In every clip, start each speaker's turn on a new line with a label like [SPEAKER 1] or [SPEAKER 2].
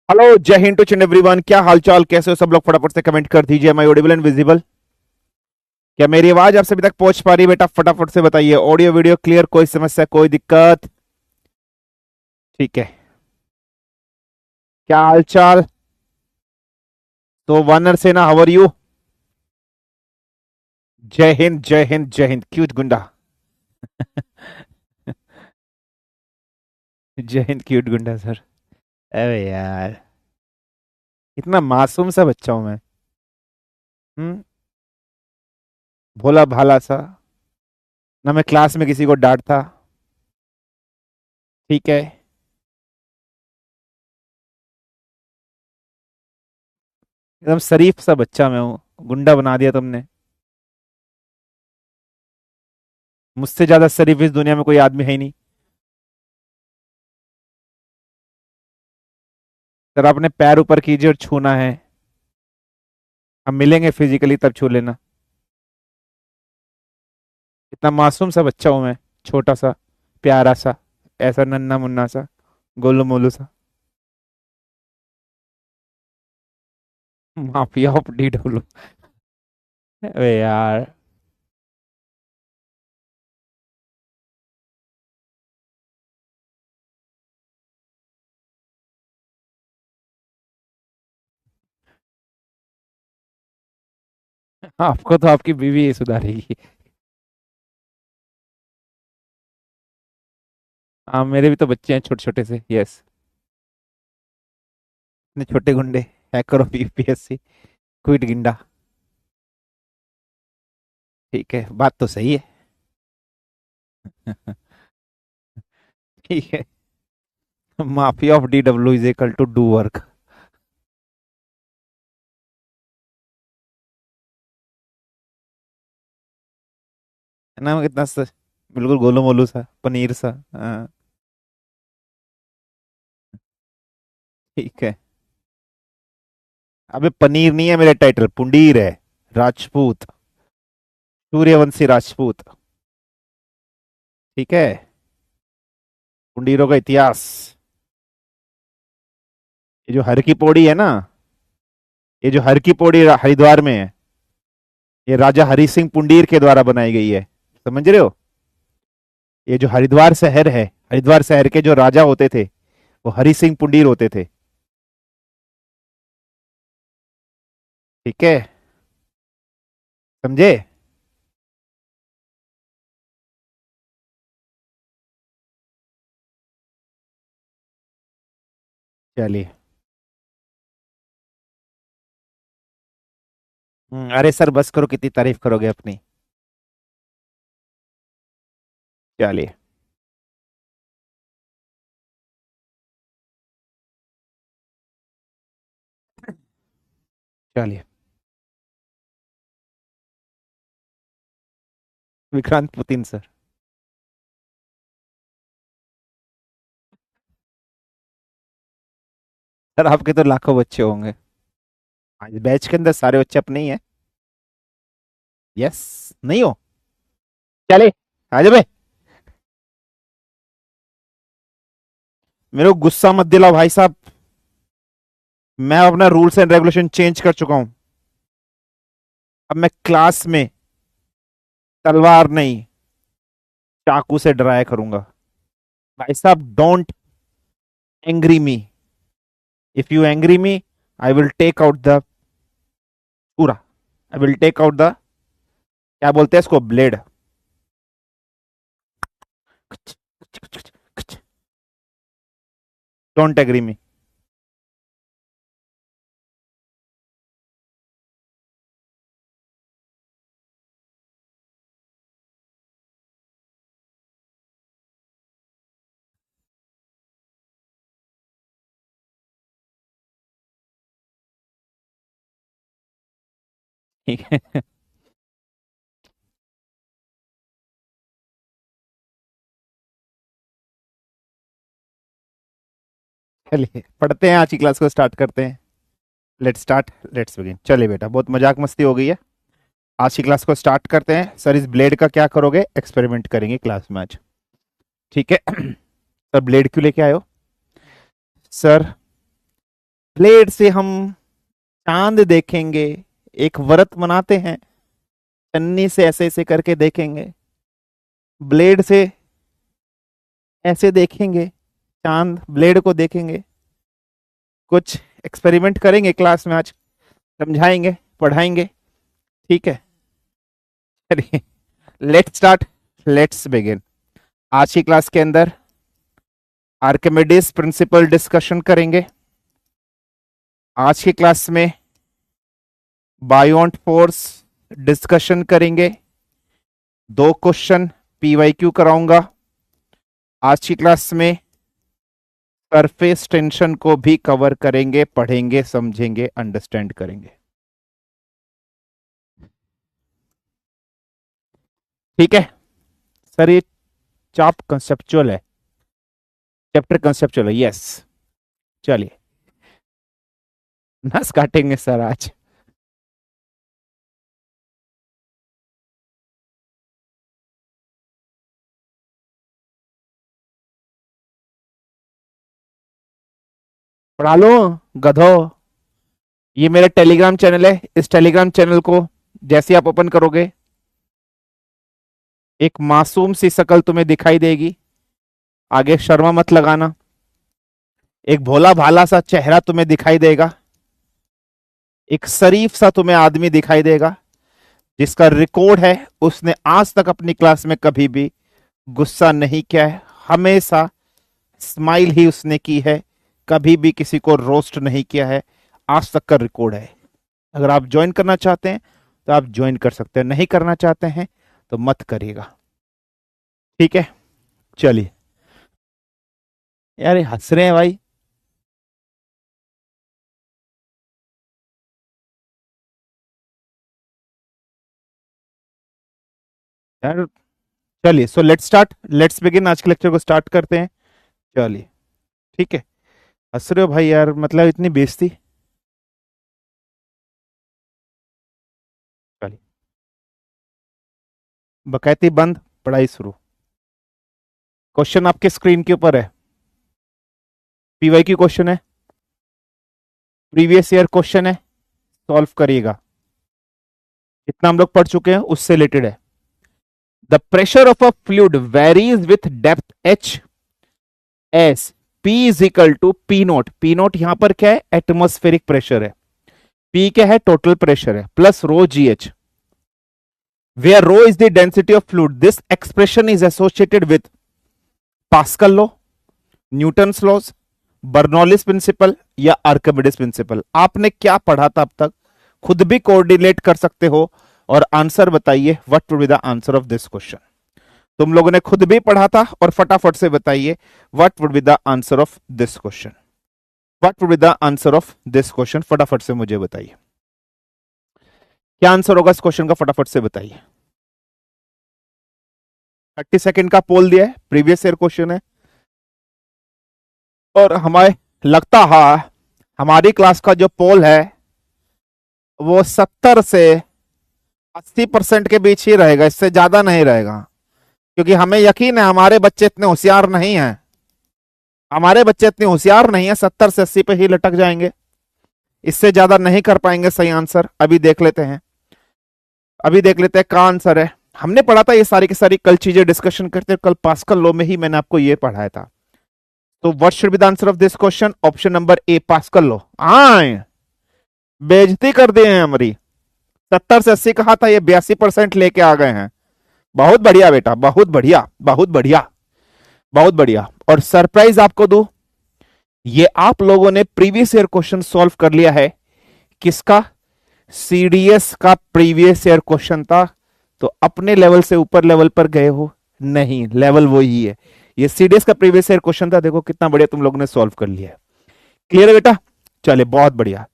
[SPEAKER 1] Hello, जय Hind to everyone. क्या हालचाल, कैसे हो सब लोग? फटाफट से कमेंट कर दीजिए। Am I audible and visible? क्या मेरी आवाज आप सभी तक पहुंच पा रही है? बेटा फटाफट से बताइए। Audio video clear? कोई समस्या, कोई दिक्कत? ठीक है। क्या हालचाल? तो वानर सेना, हाउ आर यू? जय हिंद, जय हिंद, जय हिंद। क्यूट गुंडा। जय हिंद क्यूट गुंडा सर। अरे यार, इतना मासूम सा बच्चा हूं मैं। हम्म। भोला भाला सा। ना मैं क्लास में किसी को डांटता। ठीक है। एकदम शरीफ सा बच्चा मैं हूँ। गुंडा बना दिया तुमने। मुझसे ज्यादा शरीफ इस दुनिया में कोई आदमी है ही नहीं। सर अपने पैर ऊपर कीजिए और छूना है। हम मिलेंगे फिजिकली तब छू लेना। इतना मासूम सा बच्चा हूं मैं। छोटा सा, प्यारा सा, ऐसा नन्ना मुन्ना सा, गोलू मोलू सा। Mafia of D W. अबे यार। आपको तो आपकी बीवी ही सुधारेगी। हाँ, मेरे भी तो बच्चे हैं छोटे छोटे से। यस। इतने छोटे गुंडे। Hacker of UPSC. क्विट गिंडा। ठीक है, बात तो सही है। ठीक है। Mafia of D W is equal to do work. है ना? कितना बिल्कुल गोलू मोलू सा, पनीर सा। हाँ। ठीक है। अबे पनीर नहीं है मेरा टाइटल, पुंडीर है। राजपूत। सूर्यवंशी राजपूत। ठीक है। पुंडीरों का इतिहास। ये जो हर की पौड़ी है ना, ये जो हर की पौड़ी हरिद्वार में है, ये राजा हरि सिंह पुंडीर के द्वारा बनाई गई है। समझ रहे हो? ये जो हरिद्वार शहर है, हरिद्वार शहर के जो राजा होते थे, वो हरि सिंह पुंडीर होते थे। ठीक है। समझे? चलिए। अरे सर बस करो, कितनी तारीफ करोगे अपनी। चलिए। चलिए। Vikrant Putin sir. सर आपके तो लाखों बच्चे होंगे। आज बैच के अंदर सारे बच्चे अपने ही हैं। यस। नहीं हो? चले। आ जा बे। मेरे को गुस्सा मत दिलाओ भाई साहब। मैं अपना रूल्स एंड रेगुलेशन चेंज कर चुका हूं। अब मैं क्लास में तलवार नहीं, चाकू से डराया करूंगा। भाई साहब, don't angry me. If you angry me, I will take out the पूरा। I will take out the, क्या बोलते हैं इसको, ब्लेड। डोंट एग्री मी। ठीक है। चलिए पढ़ते हैं, आज की क्लास को स्टार्ट करते हैं। Let's start, let's begin. चलिए बेटा, बहुत मजाक मस्ती हो गई है। आज की क्लास को स्टार्ट करते हैं। सर इस ब्लेड का क्या करोगे? एक्सपेरिमेंट करेंगे क्लास में आज। ठीक है। सर ब्लेड क्यों लेके आए हो? सर ब्लेड से हम चांद देखेंगे, एक व्रत मनाते हैं, चन्नी से ऐसे ऐसे करके देखेंगे, ब्लेड से ऐसे देखेंगे, चांद ब्लेड को देखेंगे। कुछ एक्सपेरिमेंट करेंगे क्लास में आज, समझाएंगे, पढ़ाएंगे, ठीक है। चलिए लेट्स स्टार्ट, लेट्स बिगिन। आज की क्लास के अंदर आर्किमिडीज प्रिंसिपल डिस्कशन करेंगे। आज की क्लास में बायोंट फोर्स डिस्कशन करेंगे। 2 क्वेश्चन पीवाईक्यू कराऊंगा। आज की क्लास में सरफेस टेंशन को भी कवर करेंगे, पढ़ेंगे, समझेंगे, अंडरस्टैंड करेंगे, ठीक है सर। ये चाप कंसेप्चुअल है, चैप्टर कंसेप्चुअल है, यस। चलिए नस काटेंगे सर आज। पढ़ा लो गधो। ये मेरा टेलीग्राम चैनल है। इस टेलीग्राम चैनल को जैसे आप ओपन करोगे, एक मासूम सी शकल तुम्हें दिखाई देगी। आगे शर्मा मत लगाना। एक भोला भाला सा चेहरा तुम्हें दिखाई देगा। एक शरीफ सा तुम्हें आदमी दिखाई देगा, जिसका रिकॉर्ड है उसने आज तक अपनी क्लास में कभी भी गुस्सा नहीं किया है, हमेशा स्माइल ही उसने की है, कभी भी किसी को रोस्ट नहीं किया है, आज तक का रिकॉर्ड है। अगर आप ज्वाइन करना चाहते हैं तो आप ज्वाइन कर सकते हैं, नहीं करना चाहते हैं तो मत करिएगा, ठीक है। चलिए यार, ये हंस रहे हैं भाई। यार चलिए, so let's start, let's begin. आज के लेक्चर को स्टार्ट करते हैं। चलिए ठीक है। हंस रहे हो भाई यार, मतलब इतनी बेइज्जती। चलिए, बकैती बंद, पढ़ाई शुरू। क्वेश्चन आपके स्क्रीन के ऊपर है, पीवाई की क्वेश्चन है, प्रीवियस ईयर क्वेश्चन है, सॉल्व करिएगा। जितना हम लोग पढ़ चुके हैं उससे रिलेटेड है। The pressure of a fluid varies with depth h as P is equal to P naught. P naught यहां पर क्या है? एटमोस्फेरिक प्रेशर है। P क्या है? टोटल प्रेशर है, plus rho ji h, where rho is the density of fluid. This expression is associated with Pascal law, Newton's laws, Bernoulli's principle या Archimedes principle. आपने क्या पढ़ा था अब तक? खुद भी कोऑर्डिनेट कर सकते हो और आंसर बताइए। What would be the answer of this question? तुम लोगों ने खुद भी पढ़ा था और फटाफट से बताइए what would be the answer of this question. What would be the answer of this question? फटाफट से मुझे बताइए क्या आंसर होगा इस क्वेश्चन का, फटाफट से बताइए। 30 सेकंड का पोल दिया है, प्रीवियस ईयर क्वेश्चन है, और हमें लगता है हमारी क्लास का जो पोल है वो 70 से 80% के बीच ही रहेगा, इससे ज्यादा नहीं रहेगा, क्योंकि हमें यकीन है हमारे बच्चे इतने होशियार नहीं हैं। हमारे बच्चे इतने होशियार नहीं है, 70 से 80 पे ही लटक जाएंगे, इससे ज्यादा नहीं कर पाएंगे सही आंसर। अभी देख लेते हैं, अभी देख लेते हैं क्या आंसर है। हमने पढ़ा था ये सारी की सारी, कल चीजें डिस्कशन करते, कल पास्कल लॉ में ही मैंने आपको ये पढ़ाया था। तो what should be the answer of this question? Option number A, pascal law. आए बेइज्जती कर दिए हैं हमारी। 70 से 80 कहा था, ये 82% लेके आ गए हैं। बहुत बढ़िया बेटा, बहुत बढ़िया, बहुत बढ़िया, बहुत बढ़िया। और सरप्राइज आपको दो, ये आप लोगों ने प्रीवियस ईयर क्वेश्चन सॉल्व कर लिया है। किसका? सीडीएस का प्रीवियस ईयर क्वेश्चन था। तो अपने लेवल से ऊपर लेवल पर गए हो? नहीं, लेवल वही है। ये सीडीएस का प्रीवियस ईयर क्वेश्चन था, देखो कितना बढ़िया तुम लोगों ने सॉल्व कर लिया है। क्लियर है बेटा? चले, बहुत बढ़िया।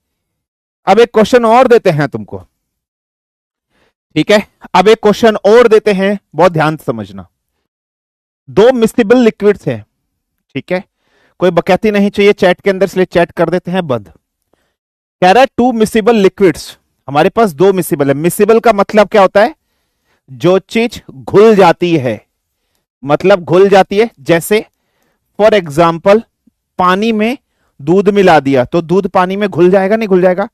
[SPEAKER 1] अब एक क्वेश्चन और देते हैं तुमको, ठीक है। अब एक क्वेश्चन और देते हैं, बहुत ध्यान से समझना। 2 मिसिबल लिक्विड्स हैं, ठीक है। कोई बकैती नहीं चाहिए चैट के अंदर, इसलिए चैट कर देते हैं बंद। कह रहा है 2 मिसिबल लिक्विड्स, हमारे पास 2 मिसिबल है। मिसिबल का मतलब क्या होता है? जो चीज घुल जाती है, मतलब घुल जाती है। जैसे फॉर एग्जाम्पल पानी में दूध मिला दिया तो दूध पानी में घुल जाएगा नहीं घुल जाएगा?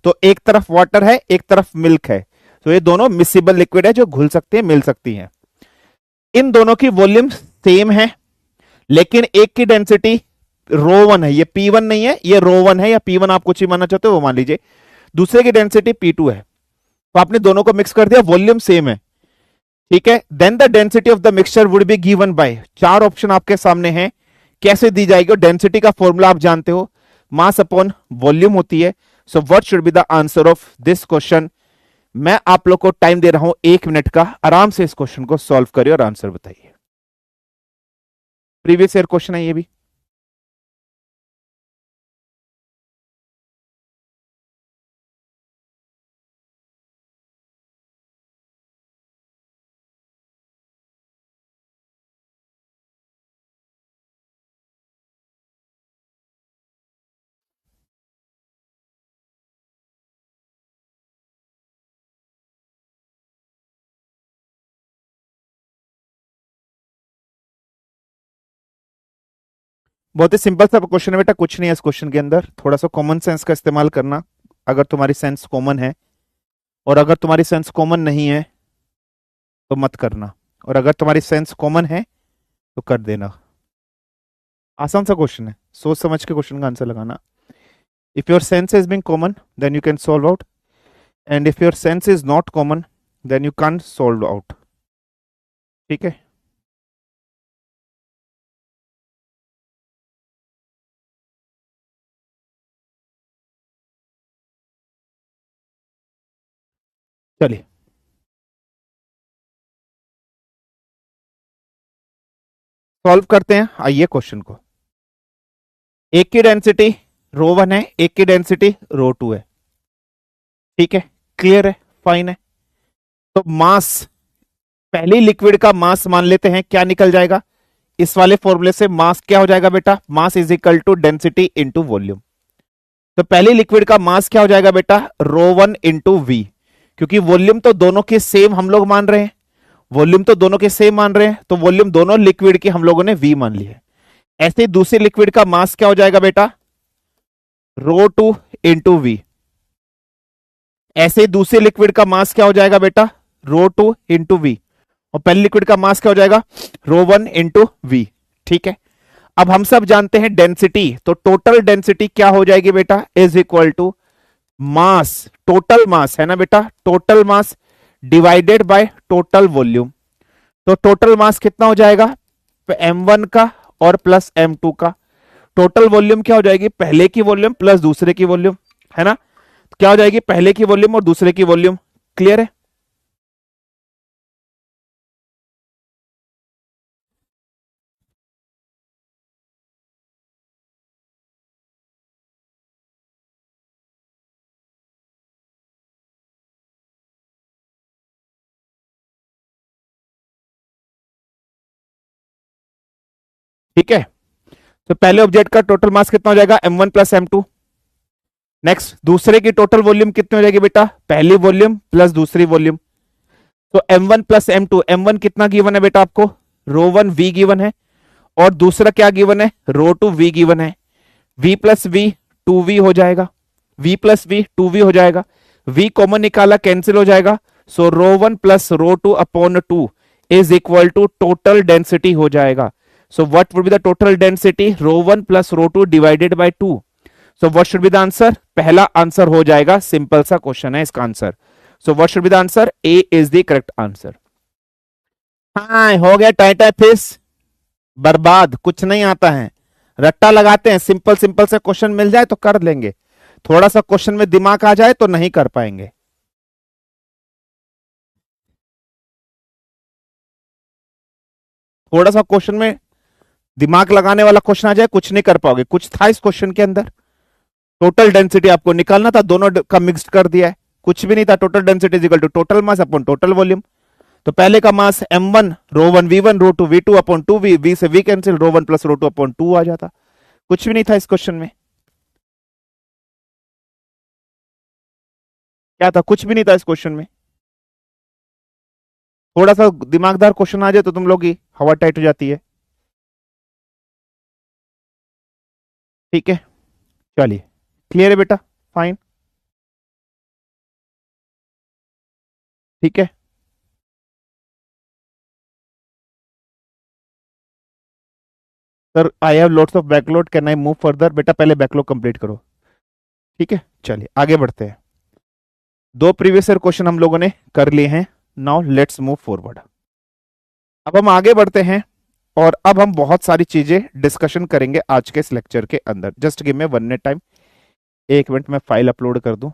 [SPEAKER 1] तो एक तरफ वाटर है एक तरफ मिल्क है, तो ये दोनों मिसिबल लिक्विड है जो घुल सकती है मिल सकती हैं। इन दोनों की वॉल्यूम सेम है लेकिन एक की डेंसिटी रो 1 है, ये P1 नहीं है, ये रो 1 है, या P1 आप कुछ ही मानना चाहते हो वो मान लीजिए। दूसरे की डेंसिटी P2 है, तो आपने दोनों को मिक्स कर दिया, वॉल्यूम सेम है, ठीक है। Then the density of the mixture would be given by, चार ऑप्शन आपके सामने हैं, कैसे दी जाएगी? डेंसिटी का फॉर्मूला आप जानते हो, मास अपॉन वॉल्यूम होती है। सो what should be the answer of this question? मैं आप लोग को टाइम दे रहा हूं 1 मिनट का, आराम से इस क्वेश्चन को सॉल्व करिए और आंसर बताइए। प्रीवियस ईयर क्वेश्चन है ये भी। बहुत ही सिंपल सा क्वेश्चन है बेटा, कुछ नहीं है इस क्वेश्चन के अंदर, थोड़ा सा कॉमन सेंस का इस्तेमाल करना अगर तुम्हारी सेंस कॉमन है, और अगर तुम्हारी सेंस कॉमन नहीं है तो मत करना, और अगर तुम्हारी सेंस कॉमन है तो कर देना। आसान सा क्वेश्चन है, सोच समझ के क्वेश्चन का आंसर लगाना। If your sense is being common then you can solve out, and if your sense is not common then you can't solve out, ठीक है। चलिए सॉल्व करते हैं, आइए क्वेश्चन को। एक की डेंसिटी रो 1 है, एक की डेंसिटी रो 2 है, ठीक है, क्लियर है, फाइन है। तो मास, पहली लिक्विड का मास मान लेते हैं, क्या निकल जाएगा इस वाले फॉर्मूले से? मास क्या हो जाएगा बेटा? Mass is equal to density into volume. तो पहली लिक्विड का मास क्या हो जाएगा बेटा? रो 1 इंटू वी, क्योंकि वॉल्यूम तो दोनों के सेम हम लोग मान रहे हैं, वॉल्यूम तो दोनों के सेम मान रहे हैं, तो वॉल्यूम दोनों लिक्विड की हम लोगों ने वी मान ली है। ऐसे ही दूसरी लिक्विड का मास क्या हो जाएगा बेटा? रो 2 इंटू वी। ऐसे ही दूसरी लिक्विड का मास क्या हो जाएगा बेटा? रो 2 इंटू वी। और पहली लिक्विड का मास क्या हो जाएगा? रो 1 इंटू वी, ठीक है। अब हम सब जानते हैं डेंसिटी, तो टोटल डेंसिटी क्या हो जाएगी बेटा? Is equal to mass, total mass है ना बेटा, total mass divided by total volume. तो टोटल मास कितना हो जाएगा? M1 का और प्लस M2 का। टोटल वॉल्यूम क्या हो जाएगी? पहले की वॉल्यूम प्लस दूसरे की वॉल्यूम, है ना। तो क्या हो जाएगी? पहले की वॉल्यूम और दूसरे की वॉल्यूम। क्लियर है? ठीक है, तो पहले ऑब्जेक्ट का टोटल मास कितना हो जाएगा? M1 plus M2। नेक्स्ट, दूसरे की टोटल वॉल्यूम कितनी हो जाएगी बेटा? पहली वॉल्यूम प्लस दूसरी वॉल्यूम। तो M1 प्लस M2, M1 कितना गिवन है बेटा आपको? रो 1 V गिवन है, और दूसरा क्या गिवन है? रो 2 V गिवन है। V प्लस V 2V हो जाएगा, V प्लस V 2V हो जाएगा, V कॉमन निकाला कैंसिल हो जाएगा। So rho 1 plus rho 2 upon 2 is equal to total density हो जाएगा। So what would be the total density? Rho 1 plus rho 2 divided by 2। So what should be the answer? पहला answer हो जाएगा, simple सा question है इसका answer. So what should be the answer? A is the correct answer. हाँ हो गया, टाइटा fish बर्बाद, कुछ नहीं आता है, रट्टा लगाते हैं, सिंपल सिंपल से क्वेश्चन मिल जाए तो कर लेंगे, थोड़ा सा क्वेश्चन में दिमाग आ जाए तो नहीं कर पाएंगे। थोड़ा सा क्वेश्चन में दिमाग लगाने वाला क्वेश्चन आ जाए, कुछ नहीं कर पाओगे। कुछ था इस क्वेश्चन के अंदर? टोटल डेंसिटी आपको निकालना था, दोनों का मिक्स्ड कर दिया है, कुछ भी नहीं था। Total density is equal to total mass upon total volume. तो पहले का mass M1 rho 1 V1 rho 2 V2 upon 2V, V से V cancel, rho 1 plus rho 2 upon 2 आ जाता। कुछ भी नहीं था इस क्वेश्चन में। क्या था? कुछ भी नहीं था इस क्वेश्चन में। थोड़ा सा दिमागदार क्वेश्चन आ जाए तो तुम लोग की हवा टाइट हो जाती है, ठीक है। चलिए, क्लियर है बेटा? फाइन, ठीक है। Sir I have loads of backload, can I move further? बेटा पहले बैकलॉग कंप्लीट करो, ठीक है। चलिए आगे बढ़ते हैं। दो प्रीवियस ईयर क्वेश्चन हम लोगों ने कर लिए हैं। Now let's move forward. अब हम आगे बढ़ते हैं और अब हम बहुत सारी चीजें डिस्कशन करेंगे आज के इस लेक्चर के अंदर। Just give me 1 minute time, 1 minute में फाइल अपलोड कर दूं।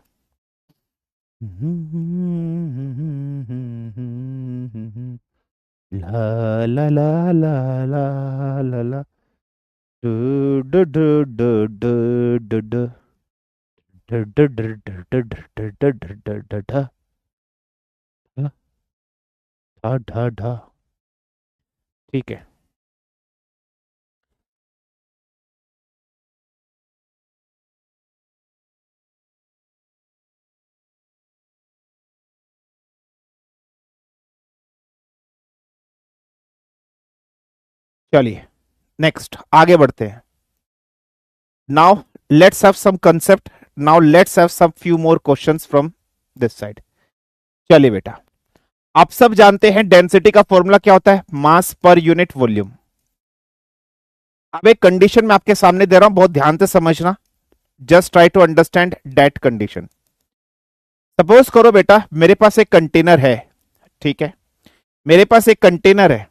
[SPEAKER 1] ला ला ला ला ला ला ला डू डू डू डू डू डू डू डू डू डू डू डू डू डू डू डू ढा ढा ढा, ठीक है। चलिए नेक्स्ट आगे बढ़ते हैं। Now let's have some concept, now let's have some few more questions from this side. चलिए बेटा, आप सब जानते हैं डेंसिटी का फॉर्मूला क्या होता है? मास पर यूनिट वॉल्यूम। अब एक कंडीशन मैं आपके सामने दे रहा हूं, बहुत ध्यान से समझना। Just try to understand that condition. Suppose करो बेटा मेरे पास एक कंटेनर है, ठीक है। मेरे पास एक कंटेनर है,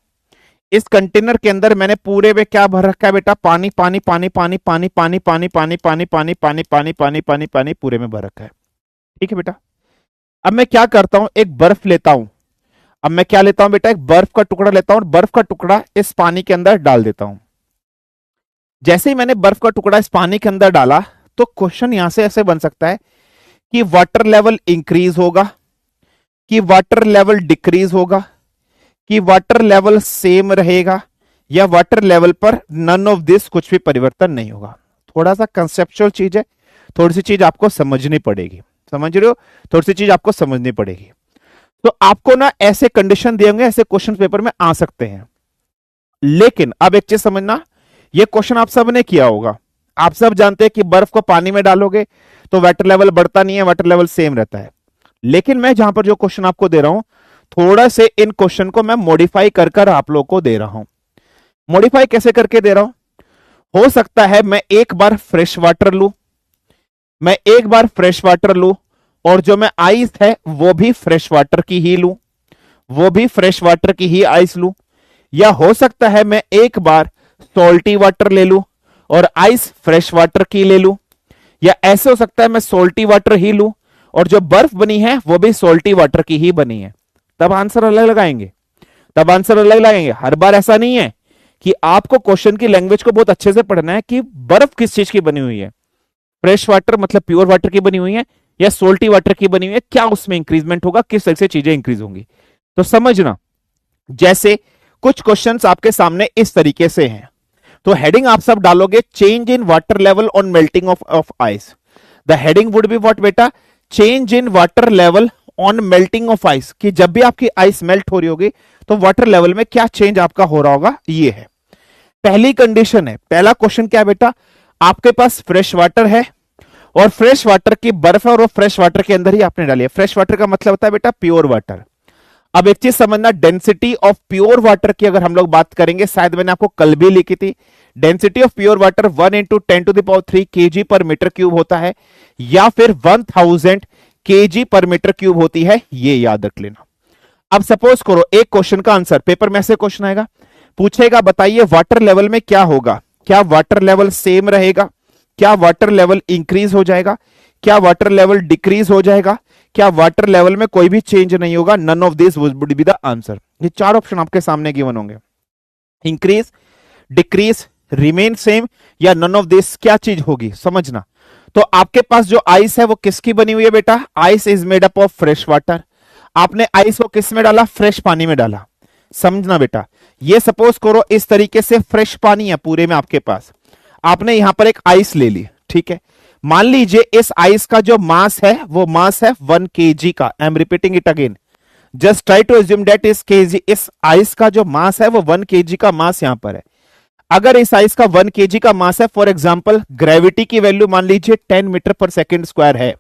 [SPEAKER 1] इस कंटेनर के अंदर मैंने पूरे में क्या भर रखा है बेटा? पानी पानी पानी पानी पानी पानी पानी पानी पानी पानी पानी पानी पानी पानी पानी पूरे में भर रखा है, ठीक है बेटा। अब मैं क्या करता हूं, एक बर्फ लेता हूं। अब मैं क्या लेता हूं बेटा? एक बर्फ का टुकड़ा लेता हूं और बर्फ का टुकड़ा इस पानी के अंदर डाल देता हूं। जैसे ही मैंने बर्फ का टुकड़ा इस पानी के अंदर डाला तो क्वेश्चन यहां से ऐसे बन सकता है कि वाटर लेवल इंक्रीज होगा, कि वाटर लेवल डिक्रीज होगा, कि वाटर लेवल सेम रहेगा, या वाटर लेवल पर नन ऑफ दिस, कुछ भी परिवर्तन नहीं होगा। थोड़ा सा कंसेप्चुअल चीज है, थोड़ी सी चीज आपको समझनी पड़ेगी, समझ रहे हो? थोड़ी सी चीज आपको समझनी पड़ेगी। तो आपको ना ऐसे कंडीशन दिए होंगे, ऐसे क्वेश्चन पेपर में आ सकते हैं। लेकिन अब एक चीज समझना, ये क्वेश्चन आप सब ने किया होगा। आप सब जानते हैं कि बर्फ को पानी में डालोगे तो वाटर लेवल बढ़ता नहीं है, वाटर लेवल सेम रहता है। लेकिन मैं जहां पर जो क्वेश्चन आपको दे रहा हूं, थोड़ा से इन क्वेश्चन को मैं मॉडिफाई कर कर आप लोगों को दे रहा हूं। मॉडिफाई कैसे करके दे रहा हूं? हो सकता है मैं एक बार फ्रेश वाटर लूं, मैं एक बार फ्रेश वाटर लूं और जो मैं आइस है वो भी फ्रेश वाटर की ही लूं, वो भी फ्रेश वाटर की ही आइस लूं। या हो सकता है मैं एक बार सॉल्टी वाटर ले लूं और आइस फ्रेश वाटर की ले लूं। या ऐसे हो सकता है मैं सॉल्टी वाटर ही लूं और जो बर्फ बनी है वो भी सॉल्टी वाटर की ही बनी है। तब आंसर अलग लगाएंगे, तब आंसर अलग लगाएंगे। हर बार ऐसा नहीं है कि आपको क्वेश्चन की लैंग्वेज को बहुत अच्छे से पढ़ना है कि बर्फ किस चीज की बनी हुई है। फ्रेश वाटर मतलब प्योर वाटर की बनी हुई है या सोल्टी वाटर की बनी हुई है, क्या उसमें इंक्रीजमेंट होगा, किस तरह से चीजें इंक्रीज होंगी। तो समझना, जैसे कुछ क्वेश्चंस आपके सामने इस तरीके से हैं, तो हेडिंग आप सब डालोगे change in water level on melting of ice. The heading would be what बेटा? Change in water level on melting of ice, कि जब भी आपकी आइस मेल्ट हो रही होगी तो वाटर लेवल में क्या चेंज आपका हो रहा होगा, ये है पहली कंडीशन है। पहला क्वेश्चन क्या है बेटा? आपके पास फ्रेश वाटर है और फ्रेश वाटर की बर्फ है और वो फ्रेश वाटर के अंदर ही आपने डाली है। फ्रेश वाटर का मतलब होता है बेटा प्योर वाटर। अब एक चीज समझना, डेंसिटी ऑफ प्योर वाटर की अगर हम लोग बात करेंगे, शायद मैंने आपको कल भी लिखी थी, density of pure water 1 × 10⁻³ kg पर मीटर क्यूब होता है या फिर 1000 kg पर मीटर क्यूब होती है, ये याद रख लेना। अब सपोज करो एक क्वेश्चन का आंसर पेपर में ऐसे क्वेश्चन आएगा, पूछेगा बताइए वाटर लेवल में क्या होगा, क्या वाटर लेवल सेम रहेगा, क्या वाटर लेवल इंक्रीज हो जाएगा, क्या वाटर लेवल डिक्रीज हो जाएगा, क्या वाटर लेवल में कोई भी चेंज नहीं होगा। None of this would be the answer. ये चार ऑप्शन आपके सामने गिवन होंगे, इंक्रीज, डिक्रीज, रिमेन सेम या नन ऑफ दिस, क्या चीज होगी समझना। तो आपके पास जो आइस है वो किसकी बनी हुई है बेटा? Ice is made up of fresh water. आपने आइस को किस में डाला? फ्रेश पानी में डाला, समझना बेटा। ये सपोज करो इस तरीके से फ्रेश पानी है पूरे में आपके पास, आपने यहां पर एक आइस ले ली, ठीक है। मान लीजिए इस आइस का जो मास है वो मास है 1 kg का। I am repeating it again, just try to assume that इस केजी, इस आइस का जो मास है वो 1 kg का मास यहां पर है। अगर इस आइस का 1 केजी का मास है, फॉर एग्जांपल ग्रेविटी की वैल्यू मान लीजिए 10 मीटर पर सेकेंड स्क्वायर है,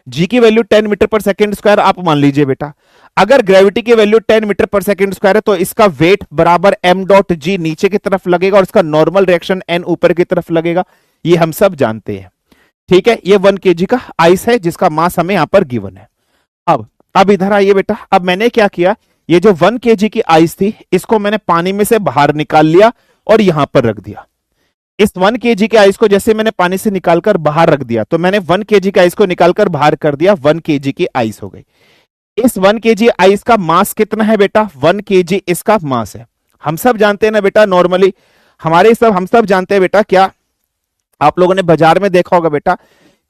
[SPEAKER 1] जी की वैल्यू 10 मीटर पर सेकेंड स्क्वायर आप मान लीजिए बेटा। अगर ग्रेविटी की वैल्यू 10 मीटर पर सेकेंड स्क्वायर है तो इसका वेट बराबर m डॉट जी नीचे की तरफ लगेगा और इसका नॉर्मल रिएक्शन n ऊपर की तरफ लगेगा, ये हम सब जानते हैं। ठीक है, ये 1 केजी का आइस है जिसका मास हमें यहां पर गिवन है। अब इधर आइए बेटा, अब मैंने क्या किया, ये जो 1 केजी की आइस थी इसको मैंने पानी में से बाहर निकाल लिया और यहां पर रख दिया। इस 1 केजी के आइस को जैसे मैंने पानी से निकालकर बाहर रख दिया, तो मैंने 1 केजी के आइस को निकालकर बाहर कर दिया, 1 केजी की आइस हो गई। इस 1 केजी आइस का मास कितना है बेटा, 1 केजी इसका मास है। हम सब जानते हैं ना बेटा, नॉर्मली हम सब जानते हैं बेटा, क्या आप लोगों ने बाजार में देखा होगा बेटा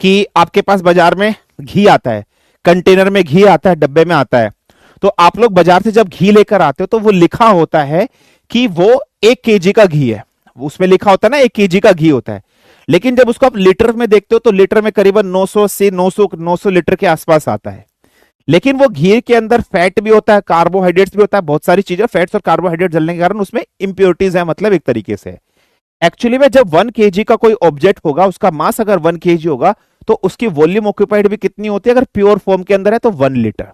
[SPEAKER 1] कि आपके पास बाजार में घी आता है, कंटेनर में घी आता है, डब्बे में आता है। तो आप लोग बाजार से जब घी लेकर आते हो तो वो लिखा होता है कि वो 1 केजी का घी है, उसमें लिखा होता है ना 1 केजी का घी होता है। लेकिन जब उसको आप लीटर में देखते हो तो लीटर में करीबन 900 से 900 लीटर के आसपास आता है। लेकिन वो घी के अंदर फैट भी होता है, कार्बोहाइड्रेट्स भी होता है, बहुत सारी चीजें, फैट्स और कार्बोहाइड्रेट जलने के कारण उसमें इंप्योरिटीज है, मतलब एक तरीके से। एक्चुअली में जब 1 केजी का कोई ऑब्जेक्ट होगा, उसका मास अगर 1 केजी होगा तो उसकी वॉल्यूम ऑक्यूपाइड भी कितनी होती है, अगर प्योर फॉर्म के अंदर है तो 1 लीटर,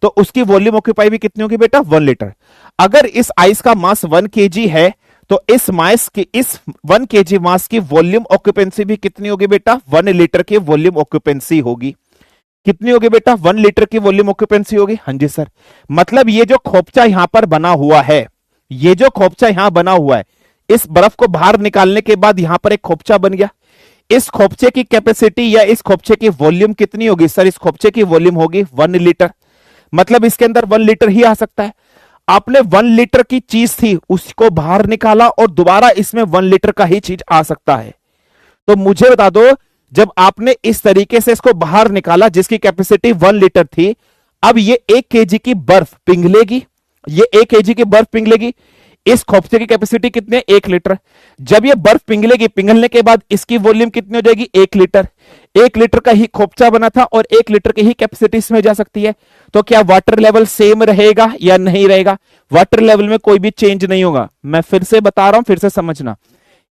[SPEAKER 1] तो उसकी वॉल्यूम ऑक्यूपाई भी कितनी होगी बेटा, 1 लीटर। अगर इस आइस का मास 1 केजी है तो इस 1 केजी मास की वॉल्यूम ऑक्यूपेंसी भी कितनी होगी बेटा, 1 लीटर की वॉल्यूम ऑक्यूपेंसी होगी। कितनी होगी बेटा, 1 लीटर की वॉल्यूम ऑक्यूपेंसी होगी। हाँ जी सर, मतलब ये जो खोपचा यहां पर बना हुआ है, ये जो खोपचा यहां बना हुआ है, इस बर्फ को बाहर निकालने के बाद यहां पर एक खोपचा बन गया। इस खोपचे की कैपेसिटी या इस खोपचे की वॉल्यूम कितनी होगी सर, इस खोपचे की वॉल्यूम होगी 1 लीटर, मतलब इसके अंदर 1 लीटर ही आ सकता है। आपने 1 लीटर की चीज थी उसको बाहर निकाला और दोबारा इसमें 1 लीटर का ही चीज आ सकता है। तो मुझे बता दो, जब आपने इस तरीके से इसको बाहर निकाला जिसकी कैपेसिटी 1 लीटर थी, अब ये 1 केजी की बर्फ पिघलेगी, ये 1 केजी की बर्फ पिघलेगी। इस खोपचे की कैपेसिटी कितनी है, 1 लीटर। जब ये बर्फ पिघलेगी, पिघलने के बाद इसकी वॉल्यूम कितनी हो जाएगी, 1 लीटर। 1 लीटर का ही खोपचा बना था और 1 लीटर की ही कैपेसिटी इसमें जा सकती है। तो क्या वाटर लेवल सेम रहेगा या नहीं रहेगा, वाटर लेवल में कोई भी चेंज नहीं होगा। मैं फिर से बता रहा हूं, फिर से समझना।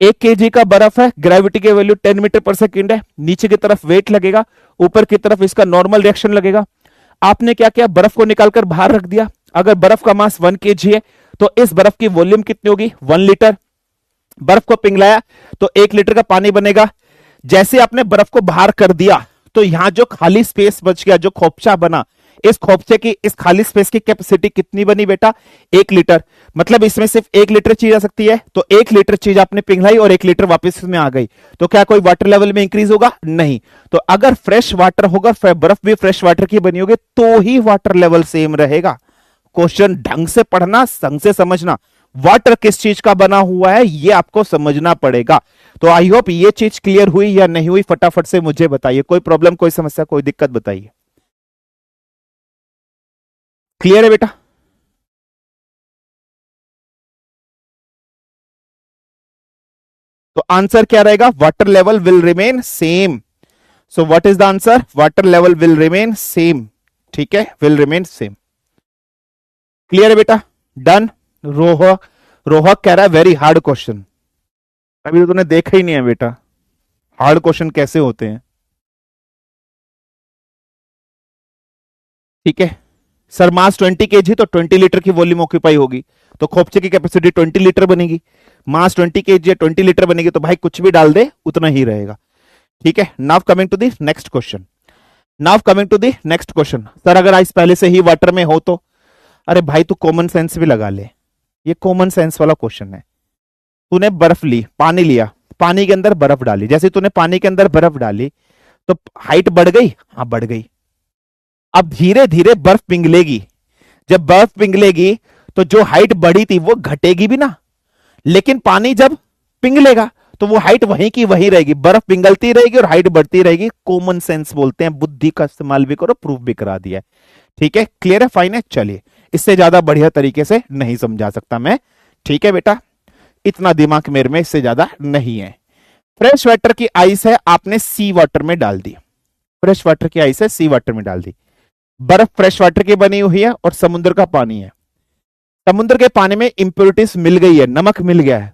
[SPEAKER 1] 1 केजी का बर्फ है, ग्रेविटी की वैल्यू 10 मीटर पर सेकेंड है, नीचे की तरफ वेट लगेगा, ऊपर की तरफ इसका नॉर्मल रिएक्शन लगेगा। आपने क्या किया, बर्फ को निकालकर बाहर रख दिया। अगर बर्फ का मास 1 केजी है तो इस बर्फ की वॉल्यूम कितनी होगी, 1 लीटर। बर्फ को पिघलाया तो 1 लीटर का पानी बनेगा। जैसे आपने बर्फ को बाहर कर दिया तो यहां जो खाली स्पेस बच गया, जो खोपचा बना, इस खोपचे की, इस खाली स्पेस की कैपेसिटी कितनी बनी बेटा, 1 लीटर। मतलब इसमें सिर्फ 1 लीटर चीज आ सकती है, तो 1 लीटर चीज आपने पिघलाई और 1 लीटर वापस इसमें आ गई। तो क्या कोई वाटर लेवल में इंक्रीज होगा, नहीं। तो अगर फ्रेश वाटर होगा, बर्फ भी फ्रेश वाटर की बनी होगी, तो ही वाटर लेवल सेम रहेगा। क्वेश्चन ढंग से पढ़ना, ढंग से समझना। वाटर किस चीज का बना हुआ है ये आपको समझना पड़ेगा। तो आई होप ये चीज क्लियर हुई या नहीं हुई, फटाफट से मुझे बताइए। कोई प्रॉब्लम, कोई समस्या, कोई दिक्कत बताइए। क्लियर है बेटा? तो आंसर क्या रहेगा, water level will remain same. So what is the answer, water level will remain same. ठीक है, विल रिमेन सेम। क्लियर है बेटा? डन। रोहक कह रहा है वेरी हार्ड क्वेश्चन। अभी तो तूने देखा ही नहीं है बेटा हार्ड क्वेश्चन कैसे होते हैं। ठीक है सर, मास 20 केजी तो 20 लीटर की वॉल्यूम ऑक्यूपाई होगी, तो खोपचे की कैपेसिटी 20 लीटर बनेगी। मास 20 केजी 20 लीटर बनेगी, तो भाई कुछ भी डाल दे उतना ही रहेगा। ठीक है, now coming to the next question. Sir अगर आइस पहले से ही वाटर में हो तो, अरे भाई तू कॉमन सेंस भी लगा ले, ये कॉमन सेंस वाला क्वेश्चन है। तूने बर्फ ली, पानी लिया, पानी के अंदर बर्फ डाली, जैसे तूने पानी के अंदर बर्फ डाली तो हाइट बढ़ गई, हाँ बढ़ गई। अब धीरे धीरे बर्फ पिघलेगी, जब बर्फ पिघलेगी तो जो हाइट बढ़ी थी वो घटेगी भी ना, लेकिन पानी जब पिघलेगा तो वो हाइट वहीं की वहीं रहेगी, बर्फ पिघलती रहेगी और हाइट बढ़ती रहेगी। कॉमन सेंस बोलते हैं, बुद्धि का इस्तेमाल भी करो, प्रूफ भी करा दिया है। ठीक है, क्लियर है, फाइन है। चलिए, इससे ज्यादा बढ़िया तरीके से नहीं समझा सकता मैं। ठीक है बेटा, इतना दिमाग मेरे में इससे ज्यादा नहीं है। फ्रेश वाटर की आइस है, आपने सी वाटर में डाल दी। फ्रेश वाटर की आइस है, सी वाटर में डाल दी। बर्फ फ्रेश वाटर की बनी हुई है और समुद्र का पानी है। समुद्र के पानी में इंप्योरिटीज मिल गई है, नमक मिल गया है,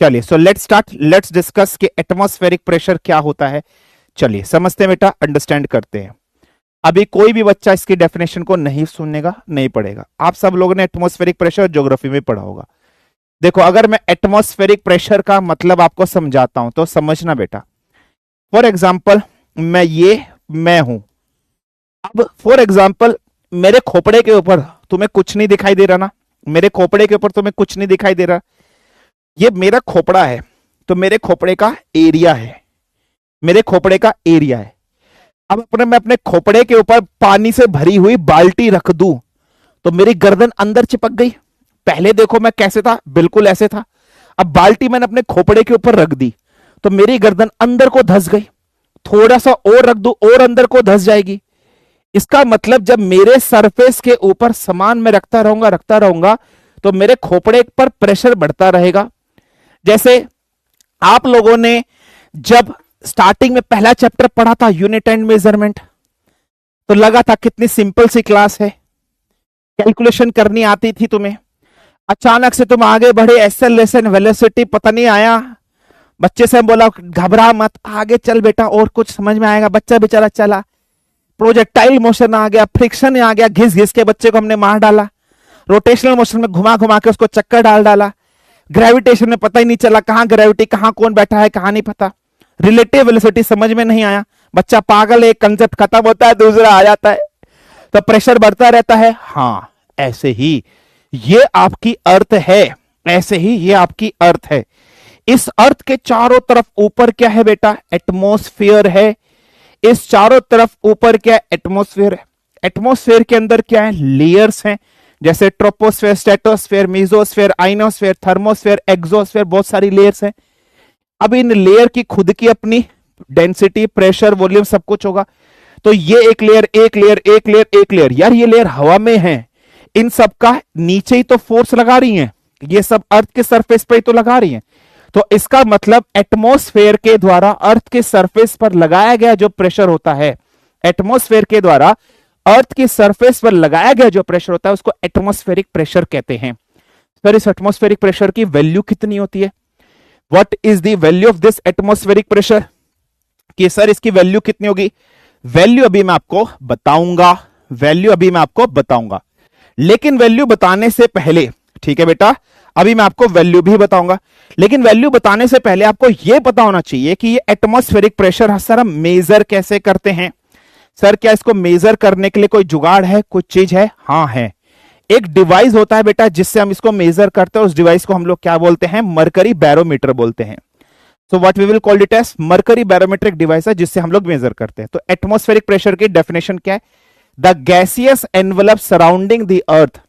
[SPEAKER 1] चलिए so let's start, let's discuss कि एटमॉस्फेरिक प्रेशर क्या होता है। चलिए समझते हैं बेटा, अंडरस्टैंड करते हैं। अभी कोई भी बच्चा इसकी डेफिनेशन को नहीं सुनेगा, नहीं पढ़ेगा। आप सब लोगों ने एटमॉस्फेरिक प्रेशर ज्योग्राफी में पढ़ा होगा। देखो, अगर मैं एटमॉस्फेरिक प्रेशर का मतलब आपको समझाता हूं तो समझना बेटा। फॉर एग्जाम्पल, मैं हूं। अब फॉर एग्जाम्पल, मेरे खोपड़े के ऊपर तुम्हें कुछ नहीं दिखाई दे रहा ना, मेरे खोपड़े के ऊपर तुम्हें कुछ नहीं दिखाई दे रहा। ये मेरा खोपड़ा है, तो मेरे खोपड़े का एरिया है, मेरे खोपड़े का एरिया है। अब मैं अपने खोपड़े के ऊपर पानी से भरी हुई बाल्टी रख दूं तो मेरी गर्दन अंदर चिपक गई। पहले देखो मैं कैसे था, बिल्कुल ऐसे था। अब बाल्टी मैंने अपने खोपड़े के ऊपर रख दी तो मेरी गर्दन अंदर को धंस गई। थोड़ा सा और रख दू और अंदर को धंस जाएगी। इसका मतलब जब मेरे सरफेस के ऊपर सामान में रखता रहूंगा तो मेरे खोपड़े पर प्रेशर बढ़ता रहेगा। जैसे आप लोगों ने जब स्टार्टिंग में पहला चैप्टर पढ़ा था यूनिट एंड मेजरमेंट, तो लगा था कितनी सिंपल सी क्लास है, कैलकुलेशन करनी आती थी तुम्हें। अचानक से तुम आगे बढ़े, एक्सेलरेशन वेलोसिटी पता नहीं आया। बच्चे से हम बोला घबरा मत, आगे चल बेटा और कुछ समझ में आएगा। बच्चा बेचारा चला, प्रोजेक्टाइल मोशन आ गया, फ्रिक्शन आ गया, घिस घिस के बच्चे को हमने मार डाला। रोटेशनल मोशन में घुमा घुमा के उसको चक्कर डाल डाला। ग्रेविटेशन में पता ही नहीं चला कहां ग्रेविटी, कहां कौन बैठा है, कहां नहीं पता। रिलेटिव वेलोसिटी समझ में नहीं आया, बच्चा पागल है, एक कंसेप्ट खत्म होता है दूसरा आ जाता है, तो प्रेशर बढ़ता रहता है। हाँ, ऐसे ही ये आपकी अर्थ है, ऐसे ही ये आपकी अर्थ है। इस अर्थ के चारों तरफ ऊपर क्या है बेटा? एटमॉस्फेयर है। इस चारों तरफ ऊपर क्या? एटमॉस्फेयर है। एटमॉस्फेयर के अंदर क्या है? लेयर्स हैं, जैसे troposphere, stratosphere, mesosphere, ionosphere, thermosphere, exosphere, बहुत सारी लेयर्स हैं। अब इन लेयर की खुद की अपनी डेंसिटी, प्रेशर, वॉल्यूम सब कुछ होगा। तो ये एक लेयर, एक लेयर, एक लेयर, एक लेयर, यार ये लेयर हवा में है, इन सब का नीचे ही तो फोर्स लगा रही हैं, ये सब अर्थ के सरफेस पे ही तो लगा रही हैं। तो इसका मतलब एटमॉस्फेयर के द्वारा अर्थ के सरफेस पर लगाया गया जो प्रेशर होता है, एटमॉस्फेयर के द्वारा अर्थ की सरफेस पर लगाया गया जो प्रेशर होता है उसको एटमॉस्फेरिक प्रेशर कहते हैं। सर, इस एटमॉस्फेरिक प्रेशर की वैल्यू कितनी होती है? What is the value of this atmospheric pressure? कि सर इसकी वैल्यू कितनी होगी? वैल्यू अभी मैं आपको बताऊंगा, वैल्यू अभी मैं आपको बताऊंगा, लेकिन वैल्यू बताने से पहले, ठीक है बेटा, अभी मैं आपको वैल्यू भी बताऊंगा, लेकिन वैल्यू बताने से पहले आपको यह पता होना चाहिए कि ये एटमॉस्फेरिक प्रेशर सर हम मेजर कैसे करते हैं। सर क्या इसको मेजर करने के लिए कोई जुगाड़ है, कुछ चीज है? हाँ है, एक डिवाइस होता है बेटा जिससे हम इसको मेजर करते हैं। उस डिवाइस को हम लोग क्या बोलते हैं? मरकरी बैरोमीटर बोलते हैं। So what we will call it as mercury barometric device है जिससे हम लोग मेजर करते हैं। तो एटमॉस्फेरिक प्रेशर की डेफिनेशन क्या है? The gaseous envelope surrounding the earth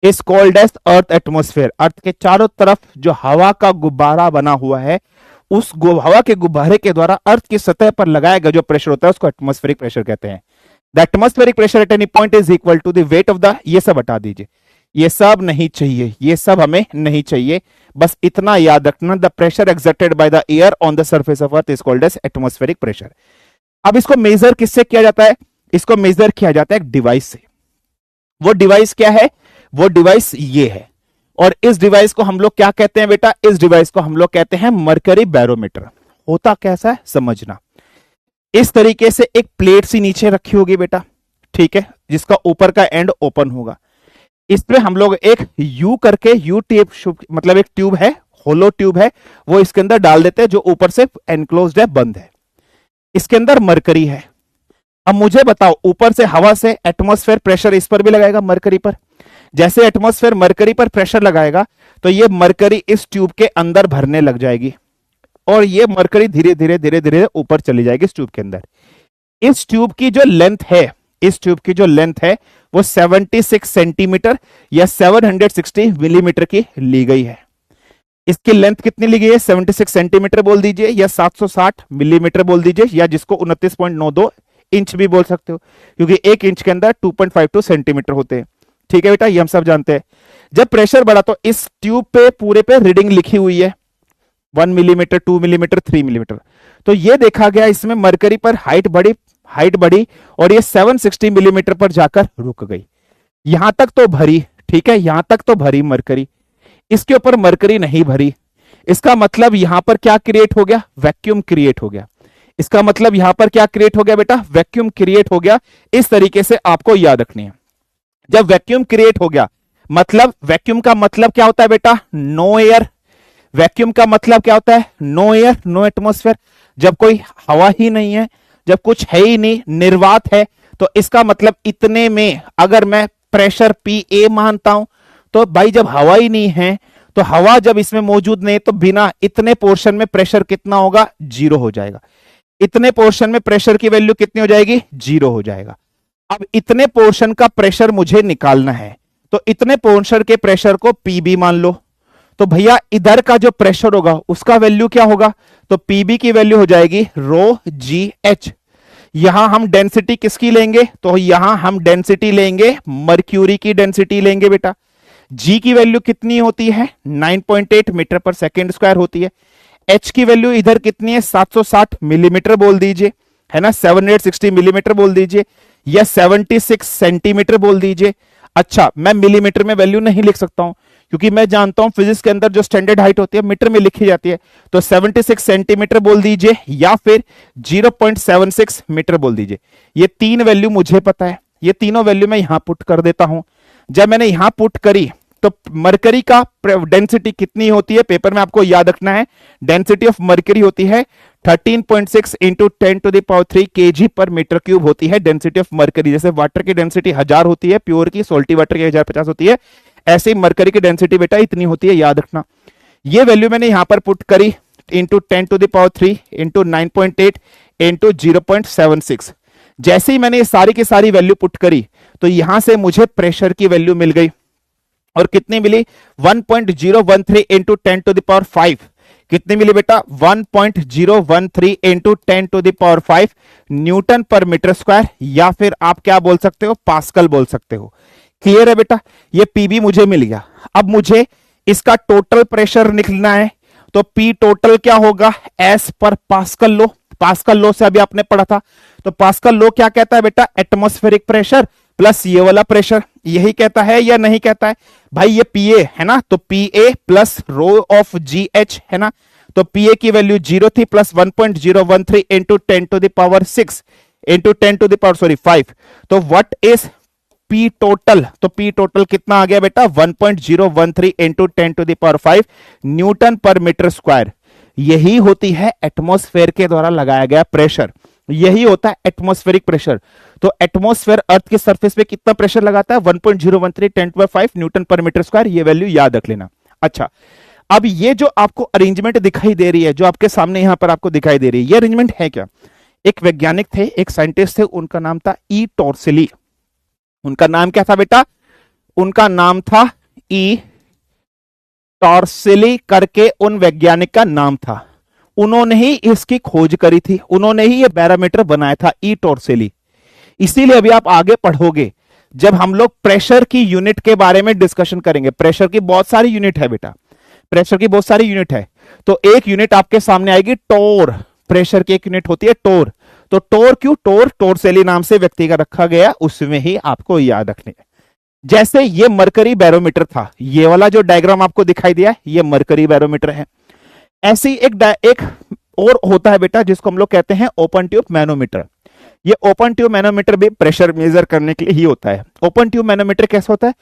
[SPEAKER 1] is called as earth atmosphere. Earth के चारों तरफ जो हवा का गुब्बारा बना हुआ है, उस हवा के गुब्बारे के द्वारा अर्थ की सतह पर लगाया गया जो प्रेशर होता है उसको एटमॉस्फेरिक प्रेशर कहते हैं। The atmospheric pressure at any point is equal to the weight of the, ये सब हटा दीजिए, ये सब नहीं चाहिए, ये सब हमें नहीं चाहिए, बस इतना याद रखना, the pressure exerted by the air on the surface of earth is called as atmospheric pressure. अब इसको मेजर किससे किया जाता है? इसको मेजर किया जाता है एक डिवाइस से। वो डिवाइस क्या है? वो डिवाइस ये है, और इस डिवाइस को हम लोग क्या कहते हैं बेटा? इस डिवाइस को हम लोग कहते हैं मरकरी बैरोमीटर। होता कैसा है समझना, इस तरीके से एक प्लेट सी नीचे रखी होगी बेटा, ठीक है, जिसका ऊपर का एंड ओपन होगा। इस पे हम लोग एक यू करके, यू ट्यूब, मतलब एक ट्यूब है, होलो ट्यूब है, वो इसके अंदर डाल देते हैं जो ऊपर से एनक्लोज्ड है, बंद है। इसके अंदर मरकरी है। अब मुझे बताओ, ऊपर से हवा से एटमॉस्फेयर प्रेशर इस पर भी लगाएगा, मरकरी पर। जैसे एटमॉस्फेयर मरकरी पर प्रेशर लगाएगा तो ये मरकरी इस ट्यूब के अंदर भरने लग जाएगी, और ये मरकरी धीरे धीरे धीरे धीरे ऊपर चली जाएगी इस ट्यूब के अंदर। इस ट्यूब की जो लेंथ है, इस ट्यूब की जो लेंथ है वो 76 सेंटीमीटर या 760 मिलीमीटर की ली गई है। इसकी लेंथ कितनी ली गई है? 76 सेंटीमीटर बोल दीजिए, या 760 मिलीमीटर बोल दीजिए, या जिसको 29.92 इंच भी बोल सकते हो, क्योंकि एक इंच के अंदर 2.52 सेंटीमीटर होते हैं। ठीक है बेटा, ये हम सब जानते हैं। जब प्रेशर बढ़ा तो इस ट्यूब पे पूरे पे रीडिंग लिखी हुई है, 1 मिलीमीटर, 2 मिलीमीटर, 3 मिलीमीटर। तो ये देखा गया इसमें मरकरी पर हाइट बढ़ी और ये 760 मिलीमीटर पर जाकर रुक गई। यहां तक तो भरी, ठीक है, यहां तक तो भरी मरकरी, इसके ऊपर मरकरी नहीं भरी। इसका मतलब यहां पर क्या क्रिएट हो गया, वैक्यूम क्रिएट हो गया। इसका मतलब यहां पर क्या क्रिएट हो गया बेटा, वैक्यूम क्रिएट हो गया। इस तरीके से आपको याद रखनी है। जब वैक्यूम क्रिएट हो गया, मतलब वैक्यूम का मतलब क्या होता है बेटा, नो एयर। वैक्यूम का मतलब क्या होता है, नो एयर, नो एटमॉस्फेयर। जब कोई हवा ही नहीं है, जब कुछ है ही नहीं, निर्वात है, तो इसका मतलब इतने में अगर मैं प्रेशर पी ए मानता हूं, तो भाई जब हवा ही नहीं है, तो हवा जब इसमें मौजूद नहीं, तो बिना इतने पोर्शन में प्रेशर कितना होगा, जीरो हो जाएगा। इतने पोर्शन में प्रेशर की वैल्यू कितनी हो जाएगी, जीरो हो जाएगा। अब इतने पोर्शन का प्रेशर मुझे निकालना है, तो इतने पोर्शन के प्रेशर को पीबी मान लो। तो भैया इधर का जो प्रेशर होगा उसका वैल्यू क्या होगा, तो पीबी की वैल्यू हो जाएगी रो जी एच। यहां हम डेंसिटी किसकी लेंगे, तो यहां हम डेंसिटी लेंगे मर्क्यूरी की डेंसिटी लेंगे बेटा। जी की वैल्यू कितनी होती है, 9.8 मीटर पर सेकेंड स्क्वायर होती है। एच की वैल्यू इधर कितनी है, 760 मिलीमीटर बोल दीजिए, है ना, 7860 मिलीमीटर बोल दीजिए, या 76 सेंटीमीटर बोल दीजिए। अच्छा, मैं मिलीमीटर में वैल्यू नहीं लिख सकता हूं, क्योंकि मैं जानता हूं फिजिक्स के अंदर जो स्टैंडर्ड हाइट होती है मीटर में लिखी जाती है। तो 76 सेंटीमीटर बोल दीजिए, या फिर 0.76 मीटर बोल दीजिए। ये तीन वैल्यू मुझे पता है, ये तीनों वैल्यू मैं यहां पुट कर देता हूं। जब मैंने यहां पुट करी, तो मरकरी का डेंसिटी कितनी होती है, पेपर में आपको याद रखना है, डेंसिटी ऑफ मरकरी होती है 13.6 इंटू 10⁻³ kg पर मीटर क्यूब होती है डेंसिटी ऑफ मरकरी। जैसे वाटर की डेंसिटी 1000 होती है प्योर की, सोल्टी वाटर की 1050 होती है, ऐसे ही मरकरी की डेंसिटी बेटा इतनी होती है, याद रखना। ये वैल्यू मैंने यहां पर पुट करी, इंटू 10⁻³ इंटू 9.8 इंटू 0.76। जैसे ही मैंने ये सारी की सारी वैल्यू पुट करी, तो यहां से मुझे प्रेशर की वैल्यू मिल गई, और कितनी मिली, 1.013 इंटू 10⁵। कितनी मिली बेटा, 1.013 इंटू 10⁵ न्यूटन पर मीटर स्क्वायर, या फिर आप क्या बोल सकते हो, पास्कल बोल सकते हो। क्लियर है बेटा, ये पीबी मुझे मिल गया। अब मुझे इसका टोटल प्रेशर निकलना है, तो पी टोटल क्या होगा, एस पर पास्कल लो। पास्कल लो से अभी आपने पढ़ा था, तो पास्कल लो क्या कहता है बेटा, एटमॉस्फेरिक प्रेशर प्लस ये वाला प्रेशर, यही कहता है या नहीं कहता है भाई, ये पीए है ना, तो PA plus rho of G H है ना, तो पीए की वैल्यू 0 थी, प्लस 1.013 इंटू 10⁶ इंटू 5। तो व्हाट इज पी टोटल, तो पी टोटल कितना आ गया बेटा, 1.013 इंटू 10⁵ न्यूटन पर मीटर स्क्वायर। यही होती है एटमॉस्फेयर के द्वारा लगाया गया प्रेशर, यही होता है एटमॉस्फेरिक प्रेशर। तो एटमॉस्फेयर अर्थ के सरफेस पे कितना प्रेशर लगाता है, 1.013 10⁵ न्यूटन पर मीटर स्क्वायर। ये वैल्यू याद रख लेना। अच्छा, अब ये जो आपको अरेंजमेंट दिखाई दे रही है, जो आपके सामने यहां पर आपको दिखाई दे रही है, ये अरेंजमेंट है क्या, एक वैज्ञानिक थे, एक साइंटिस्ट थे, उनका नाम था ई टॉर्सिली। उनका नाम क्या था बेटा, उनका नाम था ई टॉर्सिली करके उन वैज्ञानिक का नाम था। उन्होंने ही इसकी खोज करी थी, उन्होंने ही ये बैरोमीटर बनाया था, ई टॉर्सिली। इसीलिए अभी आप आगे पढ़ोगे, जब हम लोग प्रेशर की यूनिट के बारे में डिस्कशन करेंगे, प्रेशर की बहुत सारी यूनिट है बेटा, प्रेशर की बहुत सारी यूनिट है, तो एक यूनिट आपके सामने आएगी टोर। प्रेशर की एक यूनिट होती है टोर। तो टोर क्यों, टोर टॉर्सिली नाम से व्यक्ति का रखा गया, उसमें ही आपको याद रखने। जैसे ये मरकरी बैरोमीटर था, ये वाला जो डायग्राम आपको दिखाई दिया है, ये मरकरी बैरोमीटर है। ऐसी एक और होता है बेटा, जिसको हम लोग कहते हैं ओपन ट्यूब मैनोमीटर। ये ओपन ट्यूब मैनोमीटर भी प्रेशर मेजर करने के लिए ही होता है। ओपन ट्यूब मैनोमीटर कैसा होता है,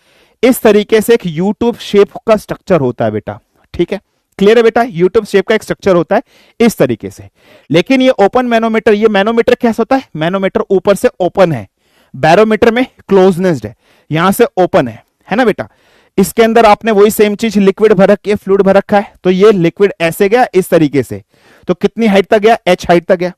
[SPEAKER 1] इस तरीके से एक यूट्यूब शेप का स्ट्रक्चर होता है बेटा, ठीक है, क्लियर है बेटा, यूट्यूब शेप का एक स्ट्रक्चर होता है इस तरीके से। लेकिन ये ओपन मैनोमीटर, ये मैनोमीटर कैसा होता है, मैनोमीटर ऊपर से ओपन है, बैरोमीटर में क्लोजनेस्ड है, यहां से ओपन है ना बेटा। इसके अंदर आपने वही सेम चीज लिक्विड भर रखी है, फ्लूइड भर रखा है, तो ये लिक्विड ऐसे गया इस तरीके से, तो कितनी हाइट तक गया, एच हाइट तक गया।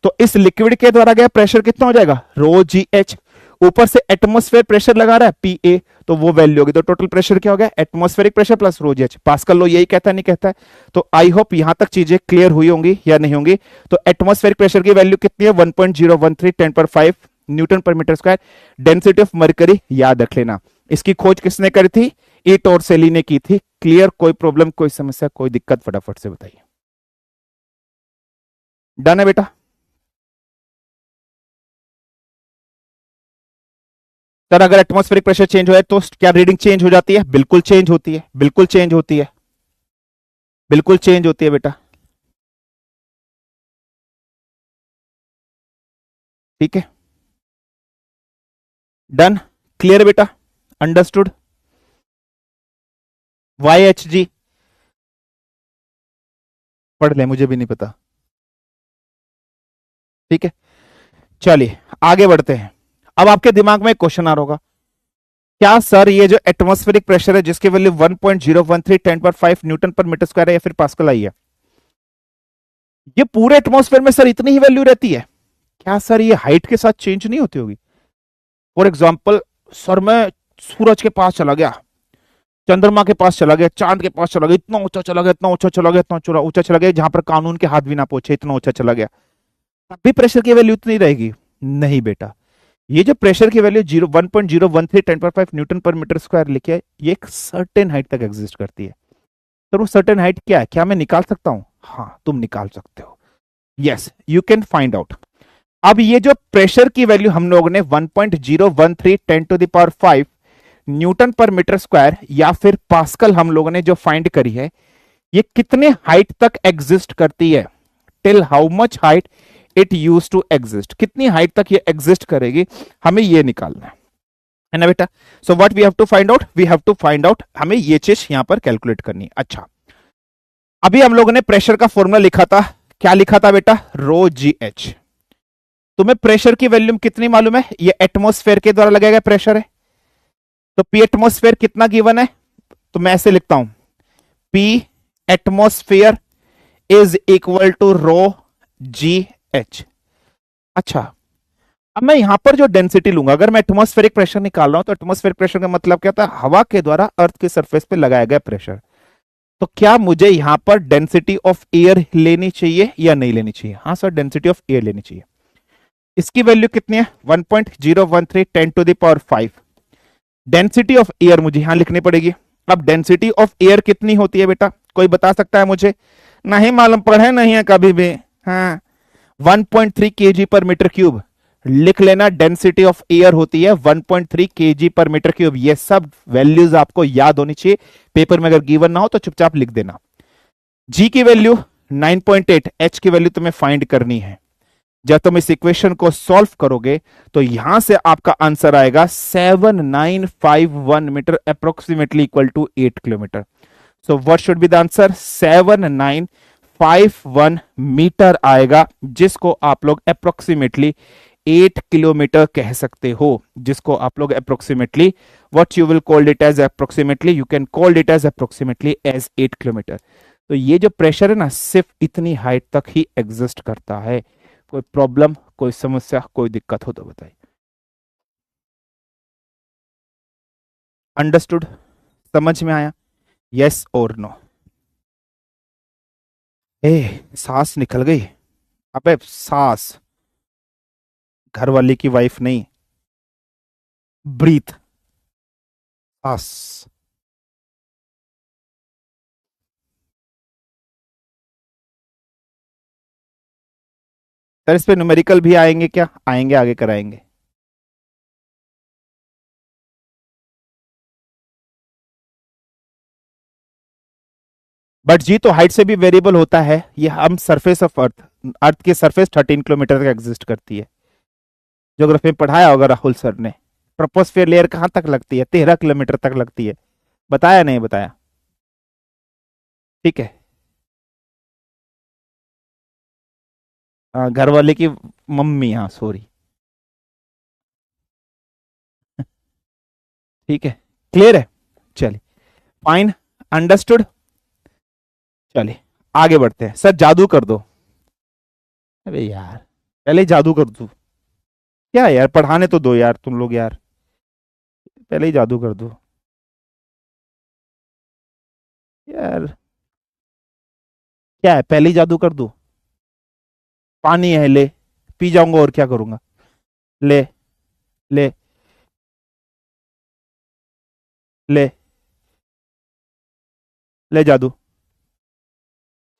[SPEAKER 1] तो इस लिक्विड के द्वारा गया प्रेशर कितना हो जाएगा, रो जी एच। ऊपर से एटमॉस्फेयर प्रेशर लगा रहा है पी ए, तो वो वैल्यू होगी, तो टोटल प्रेशर क्या हो गया, एटमॉस्फेरिक प्रेशर प्लस रो जी एच। पास्कल लो यही कहता है, नहीं कहता है। तो आई होप यहां तक चीजें क्लियर हुई होंगी या नहीं होंगी। तो एटमॉस्फेरिक प्रेशर की वैल्यू कितनी है, 1.013 10⁵ न्यूटन पर metre square. Density of mercury याद रख लेना। इसकी खोज किसने करी थी, ई टॉर्सिली ने की थी। क्लियर, कोई प्रॉब्लम, कोई समस्या, कोई दिक्कत, फटाफट से बताइए। डन है बेटा। सर अगर एटमॉस्फेरिक प्रेशर चेंज हो जाए तो क्या रीडिंग चेंज हो जाती है, बिल्कुल चेंज होती है, बिल्कुल चेंज होती है। बिल्कुल चेंज होती है बेटा। ठीक है, डन, क्लियर बेटा, अंडरस्टूड। वाई एच जी पढ़ ले, मुझे भी नहीं पता। ठीक है, चलिए आगे बढ़ते हैं। अब आपके दिमाग में एक क्वेश्चन आ रहा होगा, क्या सर ये जो एटमॉस्फेरिक प्रेशर है जिसकी वैल्यू 1.013 10 पर 5 न्यूटन पर मीटर स्क्वायर है या फिर पास्कल आई है, ये पूरे एटमॉस्फेयर में सर इतनी ही वैल्यू रहती है? क्या सर ये हाइट के साथ चेंज नहीं होती होगी? फॉर एग्जाम्पल, सर मैं सूरज के पास चला गया, चंद्रमा के पास चला गया, चांद के पास चला गया, इतना ऊंचा चला गया, इतना ऊंचा चला गया, इतना ऊंचा चला गया जहां पर कानून के हाथ भी ना पहुंचे, इतना ऊंचा चला गया, तब भी प्रेशर की वैल्यू उतनी रहेगी? नहीं बेटा, ये जो प्रेशर की वैल्यू 1.013 10 पर 5 न्यूटन पर मीटर स्क्वायर लिखी है, ये एक सर्टेन हाइट तक एग्जिस्ट करती है। तो वो सर्टेन हाइट क्या है, क्या मैं निकाल सकता हूं? हाँ, तुम निकाल सकते हो। Yes, you can find out. अब ये जो प्रेशर की वैल्यू हम लोगों ने 1.013 10 to the power 5 न्यूटन पर मीटर स्क्वायर या फिर पास्कल हम लोगों ने जो फाइंड करी है, ये कितने हाइट तक एग्जिस्ट करती है? Till how much height it use to exist, कितनी हाइट तक ये एग्जिस्ट करेगी, हमें ये निकालना है ना बेटा। So what we have to find out, we have to find out, हमें ये चीज यहां पर कैलकुलेट करनी है। अच्छा, अभी हम लोगों ने प्रेशर का फॉर्मूला लिखा था, क्या लिखा था बेटा? रो जी एच। तुम्हें प्रेशर की वैल्यू कितनी मालूम है? ये एटमॉस्फेयर के द्वारा लगाया गया प्रेशर है, तो पी एटमॉस्फेयर कितना गिवन है? तो मैं ऐसे लिखता हूं, P atmosphere is equal to rho ji H. अच्छा, अब मैं यहां पर जो डेंसिटी लूंगा, अगर मैं एटमॉस्फेरिक प्रेशर निकाल रहा हूं तो एटमॉस्फेरिक प्रेशर का मतलब क्या होता है? हवा के द्वारा अर्थ के सरफेस पे लगाया गया प्रेशर। तो क्या मुझे यहां पर डेंसिटी ऑफ एयर लेनी चाहिए या नहीं लेनी चाहिए? हाँ सर, डेंसिटी ऑफ एयर लेनी चाहिए। इसकी वैल्यू कितनी है? 1.013 10 to the power 5। Density of air मुझे यहां लिखनी पड़ेगी। अब डेंसिटी ऑफ एयर कितनी होती है बेटा, कोई बता सकता है मुझे? नहीं मालूम, पढ़े नहीं है कभी भी। हाँ, 1.3 kg पर मीटर क्यूब लिख लेना। डेंसिटी ऑफ एयर होती है 1.3 kg पर मीटर क्यूब। ये सब वैल्यूज आपको याद होनी चाहिए, पेपर में अगर गिवन ना हो तो चुपचाप लिख देना। जी की वैल्यू 9.8, एच की वैल्यू तुम्हें फाइंड करनी है। जब तुम इस इक्वेशन को सॉल्व करोगे तो यहां से आपका आंसर आएगा 7951 metre, approximately equal to 8 kilometre. So what should be the answer? 7951 metre आएगा, जिसको आप लोग अप्रोक्सीमेटली 8 किलोमीटर कह सकते हो, जिसको आप लोग approximately, what you will called it as approximately, you can called it as approximately as 8 kilometre. तो ये जो प्रेशर है ना, सिर्फ इतनी हाइट तक ही एग्जिस्ट करता है। कोई प्रॉब्लम, कोई समस्या, कोई दिक्कत हो तो बताइए। अंडरस्टूड? समझ में आया? यस और नो? ए, सांस निकल गई। अबे सांस, घर वाले की वाइफ नहीं, ब्रीथ, सांस। सर इस पे न्यूमेरिकल भी आएंगे क्या? आएंगे, आगे कराएंगे। बट जी तो हाइट से भी वेरिएबल होता है। ये हम सरफेस ऑफ अर्थ, अर्थ की सरफेस 13 किलोमीटर तक एग्जिस्ट करती है। ज्योग्राफी में पढ़ाया होगा राहुल सर ने। ट्रोपोस्फियर लेयर कहां तक लगती है? 13 किलोमीटर तक लगती है। बताया नहीं बताया? ठीक है। घर वाले की मम्मी, हाँ सॉरी। ठीक है, क्लियर है? चलिए, फाइन, अंडरस्टूड। चलिए आगे बढ़ते हैं। सर जादू कर दो। अबे यार, पहले ही जादू कर दो क्या यार? पढ़ाने तो दो यार तुम लोग यार, पहले ही जादू कर दो यार। क्या है, पहले ही जादू कर दो? पानी है, ले पी जाऊंगा और क्या करूंगा। ले, ले, ले, ले जादू।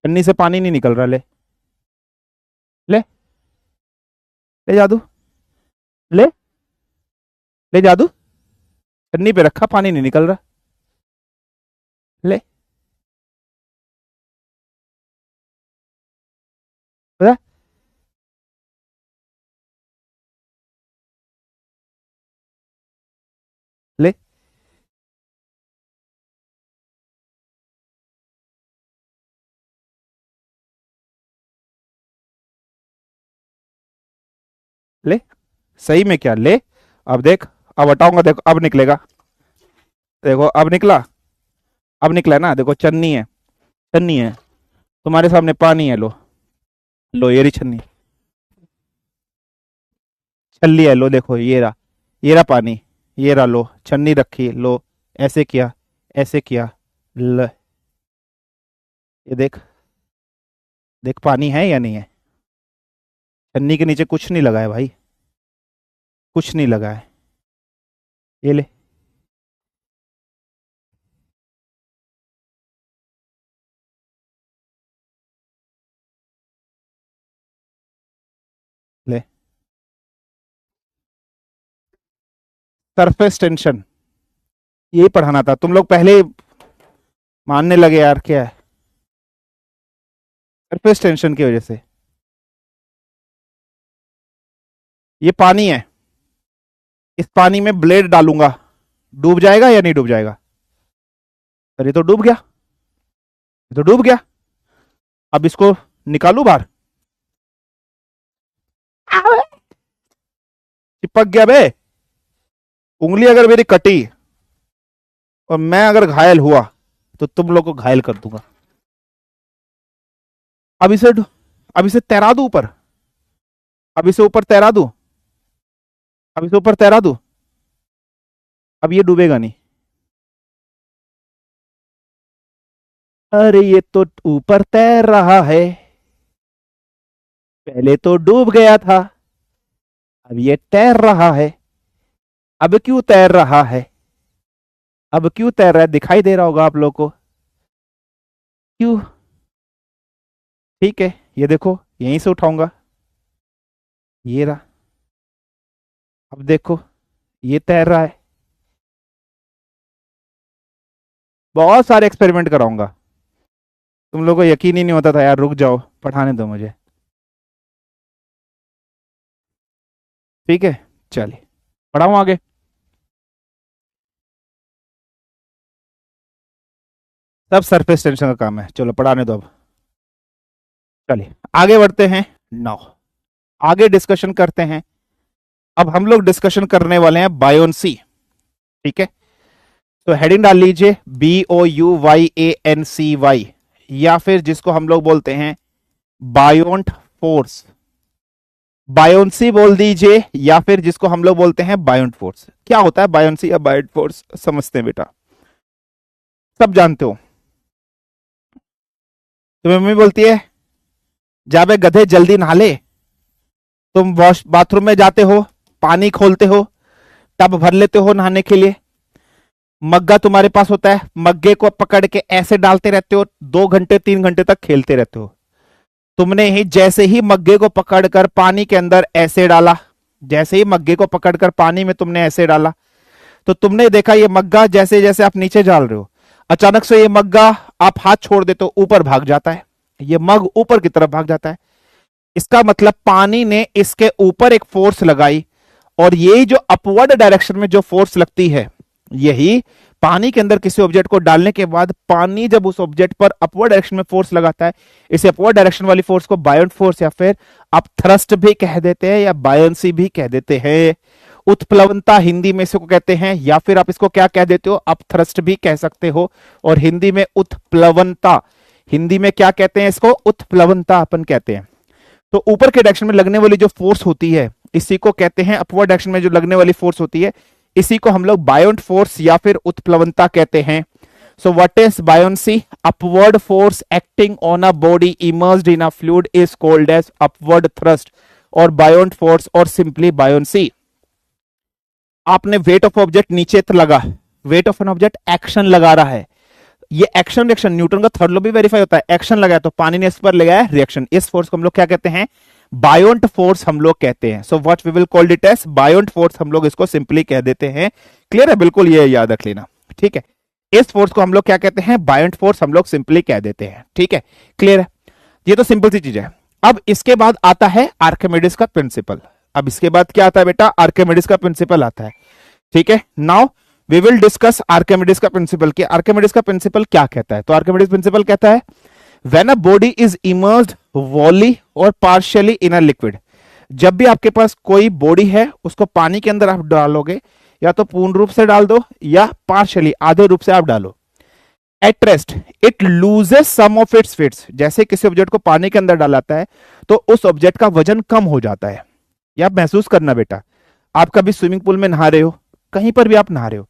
[SPEAKER 1] पन्नी से पानी नहीं निकल रहा, ले, ले, ले जादू, ले, ले जादू। पन्नी पे रखा, पानी नहीं निकल रहा, ले। पता है? ले ले, सही में क्या ले? अब देख, अब हटाऊंगा, देखो अब निकलेगा। देखो अब निकला, अब निकला ना, देखो चन्नी है, छन्नी है, तुम्हारे सामने पानी है, लो लो ये रही छन्नी, छल्ली है, लो देखो ये रहा पानी, ये रहा, लो छन्नी रखी, लो ऐसे किया, ऐसे किया, ल, ये देख, देख पानी है या नहीं है? छन्नी के नीचे कुछ नहीं लगा है भाई, कुछ नहीं लगा है, ये ले। ले सरफेस टेंशन, यही पढ़ाना था, तुम लोग पहले ही मानने लगे यार, क्या है सरफेस टेंशन की वजह से। ये पानी है, इस पानी में ब्लेड डालूंगा, डूब जाएगा या नहीं डूब जाएगा? अरे तो डूब गया, ये तो डूब गया। अब इसको निकालू बाहर, आवे! चिपक गया बे। उंगली अगर मेरी कटी और मैं अगर घायल हुआ तो तुम लोग को घायल कर दूंगा। अब इसे अब इसे तैरा दू ऊपर, अब इसे ऊपर तैरा दू, अब इसे ऊपर तैरा दू, अब ये डूबेगा नहीं। अरे ये तो ऊपर तैर रहा है, पहले तो डूब गया था, अब ये तैर रहा है। अब क्यों तैर रहा है? अब क्यों तैर रहा है, दिखाई दे रहा होगा आप लोग को, क्यों? ठीक है, ये देखो यहीं से उठाऊंगा, ये रहा, अब देखो ये तैर रहा है। बहुत सारे एक्सपेरिमेंट कराऊंगा, तुम लोग को यकीन ही नहीं होता था यार, रुक जाओ पढ़ाने दो मुझे। ठीक है, चलिए पढ़ाऊं आगे। सब सरफेस टेंशन का काम है, चलो पढ़ाने दो अब। चलिए आगे बढ़ते हैं। नाउ आगे डिस्कशन करते हैं। अब हम लोग डिस्कशन करने वाले हैं बायोन्सी। ठीक है, तो हेडिंग डाल लीजिए BOUYANCY, या फिर जिसको हम लोग बोलते हैं बायोंट फोर्स, बायोन्सी बोल दीजिए, या फिर जिसको हम लोग बोलते हैं बायोंट फोर्स। क्या होता है बायोन्सी या बायोंट फोर्स, समझते हैं बेटा, सब जानते हो। तो मम्मी बोलती है जाबे गधे जल्दी नहा ले, तुम वॉश बाथरूम में जाते हो, पानी खोलते हो, टब भर लेते हो नहाने के लिए, मग्गा तुम्हारे पास होता है, मग्गे को पकड़ के ऐसे डालते रहते हो, 2 घंटे 3 घंटे तक खेलते रहते हो। तुमने ही जैसे ही मग्गे को पकड़कर पानी के अंदर ऐसे डाला, जैसे ही मग्गे को पकड़कर पानी में तुमने ऐसे डाला, तो तुमने देखा ये मग्गा जैसे जैसे आप नीचे डाल रहे हो, अचानक से ये मग्गा आप हाथ छोड़ देते हो ऊपर भाग जाता है, ये मग ऊपर की तरफ भाग जाता है। इसका मतलब पानी ने इसके ऊपर एक फोर्स लगाई, और यही जो अपवर्ड डायरेक्शन में जो फोर्स लगती है, यही पानी के अंदर किसी ऑब्जेक्ट को डालने के बाद पानी जब उस ऑब्जेक्ट पर अपवर्ड डायरेक्शन में फोर्स लगाता है, इसे अपवर्ड डायरेक्शन वाली फोर्स को बायोंट फोर्स या फिर आप थ्रस्ट भी कह देते हैं या बायोंसी भी कह देते हैं। उत्प्लवनता हिंदी में इसको कहते हैं, या फिर आप इसको क्या कह देते हो, आप थ्रस्ट भी कह सकते हो, और हिंदी में उत्प्लवनता, हिंदी में क्या कहते हैं इसको, उत्प्लवनता अपन कहते हैं। तो ऊपर के डायरेक्शन में लगने वाली जो फोर्स होती है इसी को कहते हैं, अपवर्ड डायरेक्शन में जो लगने वाली फोर्स होती है इसी को हम लोग बायोंट फोर्स या फिर उत्प्लवनता कहते हैं। So what is buoyancy? Upward force acting on a body immersed in a fluid is called as upward thrust और बायोंट फोर्स और सिंपली बायोंसी। आपने वेट ऑफ ऑब्जेक्ट नीचे लगा, weight of an object action लगा रहा है, ये action reaction, Newton का थर्ड लॉ भी वेरीफाई होता है, एक्शन लगाया तो पानी ने इस पर लगाया रिएक्शन, इस फोर्स को हम लोग क्या कहते हैं, बायोंट फोर्स हम लोग कहते हैं। So what we will call it as buoyant force, हम लोग इसको सिंपली कह देते हैं। क्लियर है, बिल्कुल ये याद रख लेना। ठीक है, इस फोर्स को हम लोग क्या कहते हैं, बायोंट फोर्स हम लोग सिंपली कह देते हैं। ठीक है, क्लियर है, ये तो सिंपल सी चीज है। अब इसके बाद आता है आर्किमिडीज का प्रिंसिपल। अब इसके बाद क्या आता है बेटा, आर्किमिडीज का प्रिंसिपल आता है। ठीक है, now we will discuss Archimedes का प्रिंसिपल। कि आर्किमिडीज का प्रिंसिपल क्या कहता है। तो आर्किमिडीज प्रिंसिपल कहता है when a body is immersed wholly or partially in a liquid, जब भी आपके पास कोई बॉडी है उसको पानी के अंदर आप डालोगे, या तो पूर्ण रूप से डाल दो या पार्शियली आधे रूप से आप डालो, at rest it loses some of its weights. जैसे किसी ऑब्जेक्ट को पानी के अंदर डालाता है तो उस ऑब्जेक्ट का वजन कम हो जाता है। या आप महसूस करना बेटा, आप कभी स्विमिंग पूल में नहा रहे हो, कहीं पर भी आप नहा रहे हो,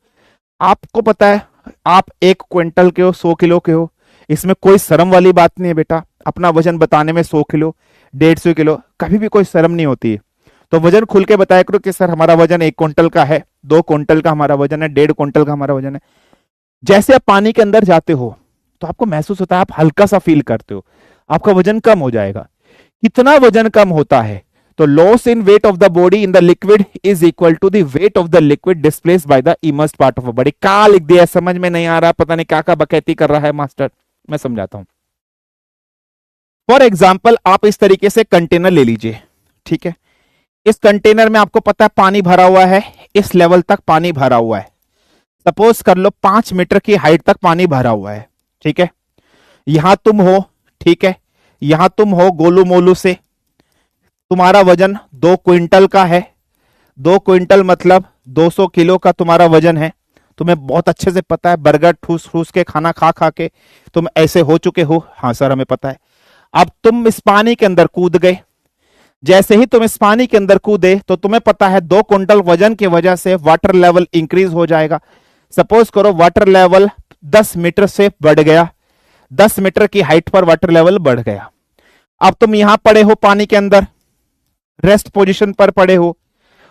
[SPEAKER 1] आपको पता है आप 1 क्विंटल के हो, 100 किलो के हो, इसमें कोई शर्म वाली बात नहीं है बेटा। अपना वजन बताने में 100 किलो 150 किलो कभी भी कोई शर्म नहीं होती है। तो वजन खुल के बताया करो कि सर हमारा वजन 1 क्विंटल का है, 2 क्विंटल का हमारा वजन है, 1.5 क्विंटल का हमारा वजन है। जैसे आप पानी के अंदर जाते हो तो आपको महसूस होता है, आप हल्का सा फील करते हो, आपका वजन कम हो जाएगा। कितना वजन कम होता है, तो loss in weight of the body in the liquid is equal to the weight of the liquid displaced by the immersed part of a body. क्या लिख दिया, समझ में नहीं आ रहा, पता नहीं क्या क्या बकैती कर रहा है मास्टर, मैं समझाता हूं। फॉर एग्जाम्पल आप इस तरीके से कंटेनर ले लीजिए। ठीक है, इस कंटेनर में आपको पता है पानी भरा हुआ है, इस लेवल तक पानी भरा हुआ है। सपोज कर लो 5 मीटर की हाइट तक पानी भरा हुआ है। ठीक है, यहां तुम हो, ठीक है, यहां तुम हो गोलू मोलू से, तुम्हारा वजन 2 क्विंटल का है। 2 क्विंटल मतलब 200 किलो का तुम्हारा वजन है। तुम्हें बहुत अच्छे से पता है, बर्गर ठूस ठूस के खाना खा खा के तुम ऐसे हो चुके हो। हाँ सर हमें पता है। अब तुम इस पानी के अंदर कूद गए। जैसे ही तुम इस पानी के अंदर कूदे तो तुम्हें पता है 2 क्विंटल वजन की वजह से वाटर लेवल इंक्रीज हो जाएगा। सपोज करो वाटर लेवल 10 मीटर से बढ़ गया, 10 मीटर की हाइट पर वाटर लेवल बढ़ गया। अब तुम यहां पड़े हो पानी के अंदर, रेस्ट पोजीशन पर पड़े हो,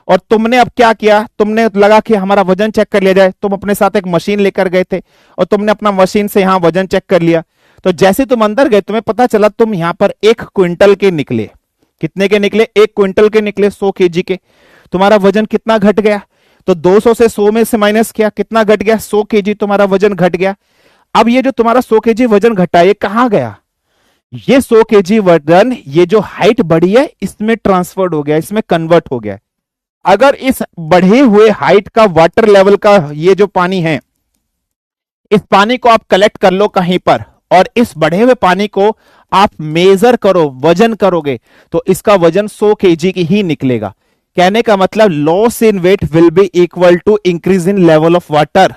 [SPEAKER 1] और तुमने अब क्या किया, तुमने लगा कि हमारा वजन चेक कर लिया जाए। तुम अपने साथ एक मशीन लेकर गए थे और तुमने अपना मशीन से यहां वजन चेक कर लिया। तो जैसे तुम अंदर गए तुम्हें पता चला तुम यहां पर 1 क्विंटल के निकले। कितने के निकले, 1 क्विंटल के निकले, 100 केजी के। तुम्हारा वजन कितना घट गया, तो 200 से 100 में से माइनस किया, कितना घट गया, 100 केजी तुम्हारा वजन घट गया। अब ये जो तुम्हारा 100 केजी वजन घटा ये कहां गया, ये 100 केजी वजन ये जो हाइट बढ़ी है इसमें ट्रांसफर्ड हो गया, इसमें कन्वर्ट हो गया। अगर इस बढ़े हुए हाइट का वाटर लेवल का ये जो पानी है, इस पानी को आप कलेक्ट कर लो कहीं पर और इस बढ़े हुए पानी को आप मेजर करो, वजन करोगे, तो इसका वजन 100 केजी की ही निकलेगा। कहने का मतलब loss in weight will be equal to increase in level of water,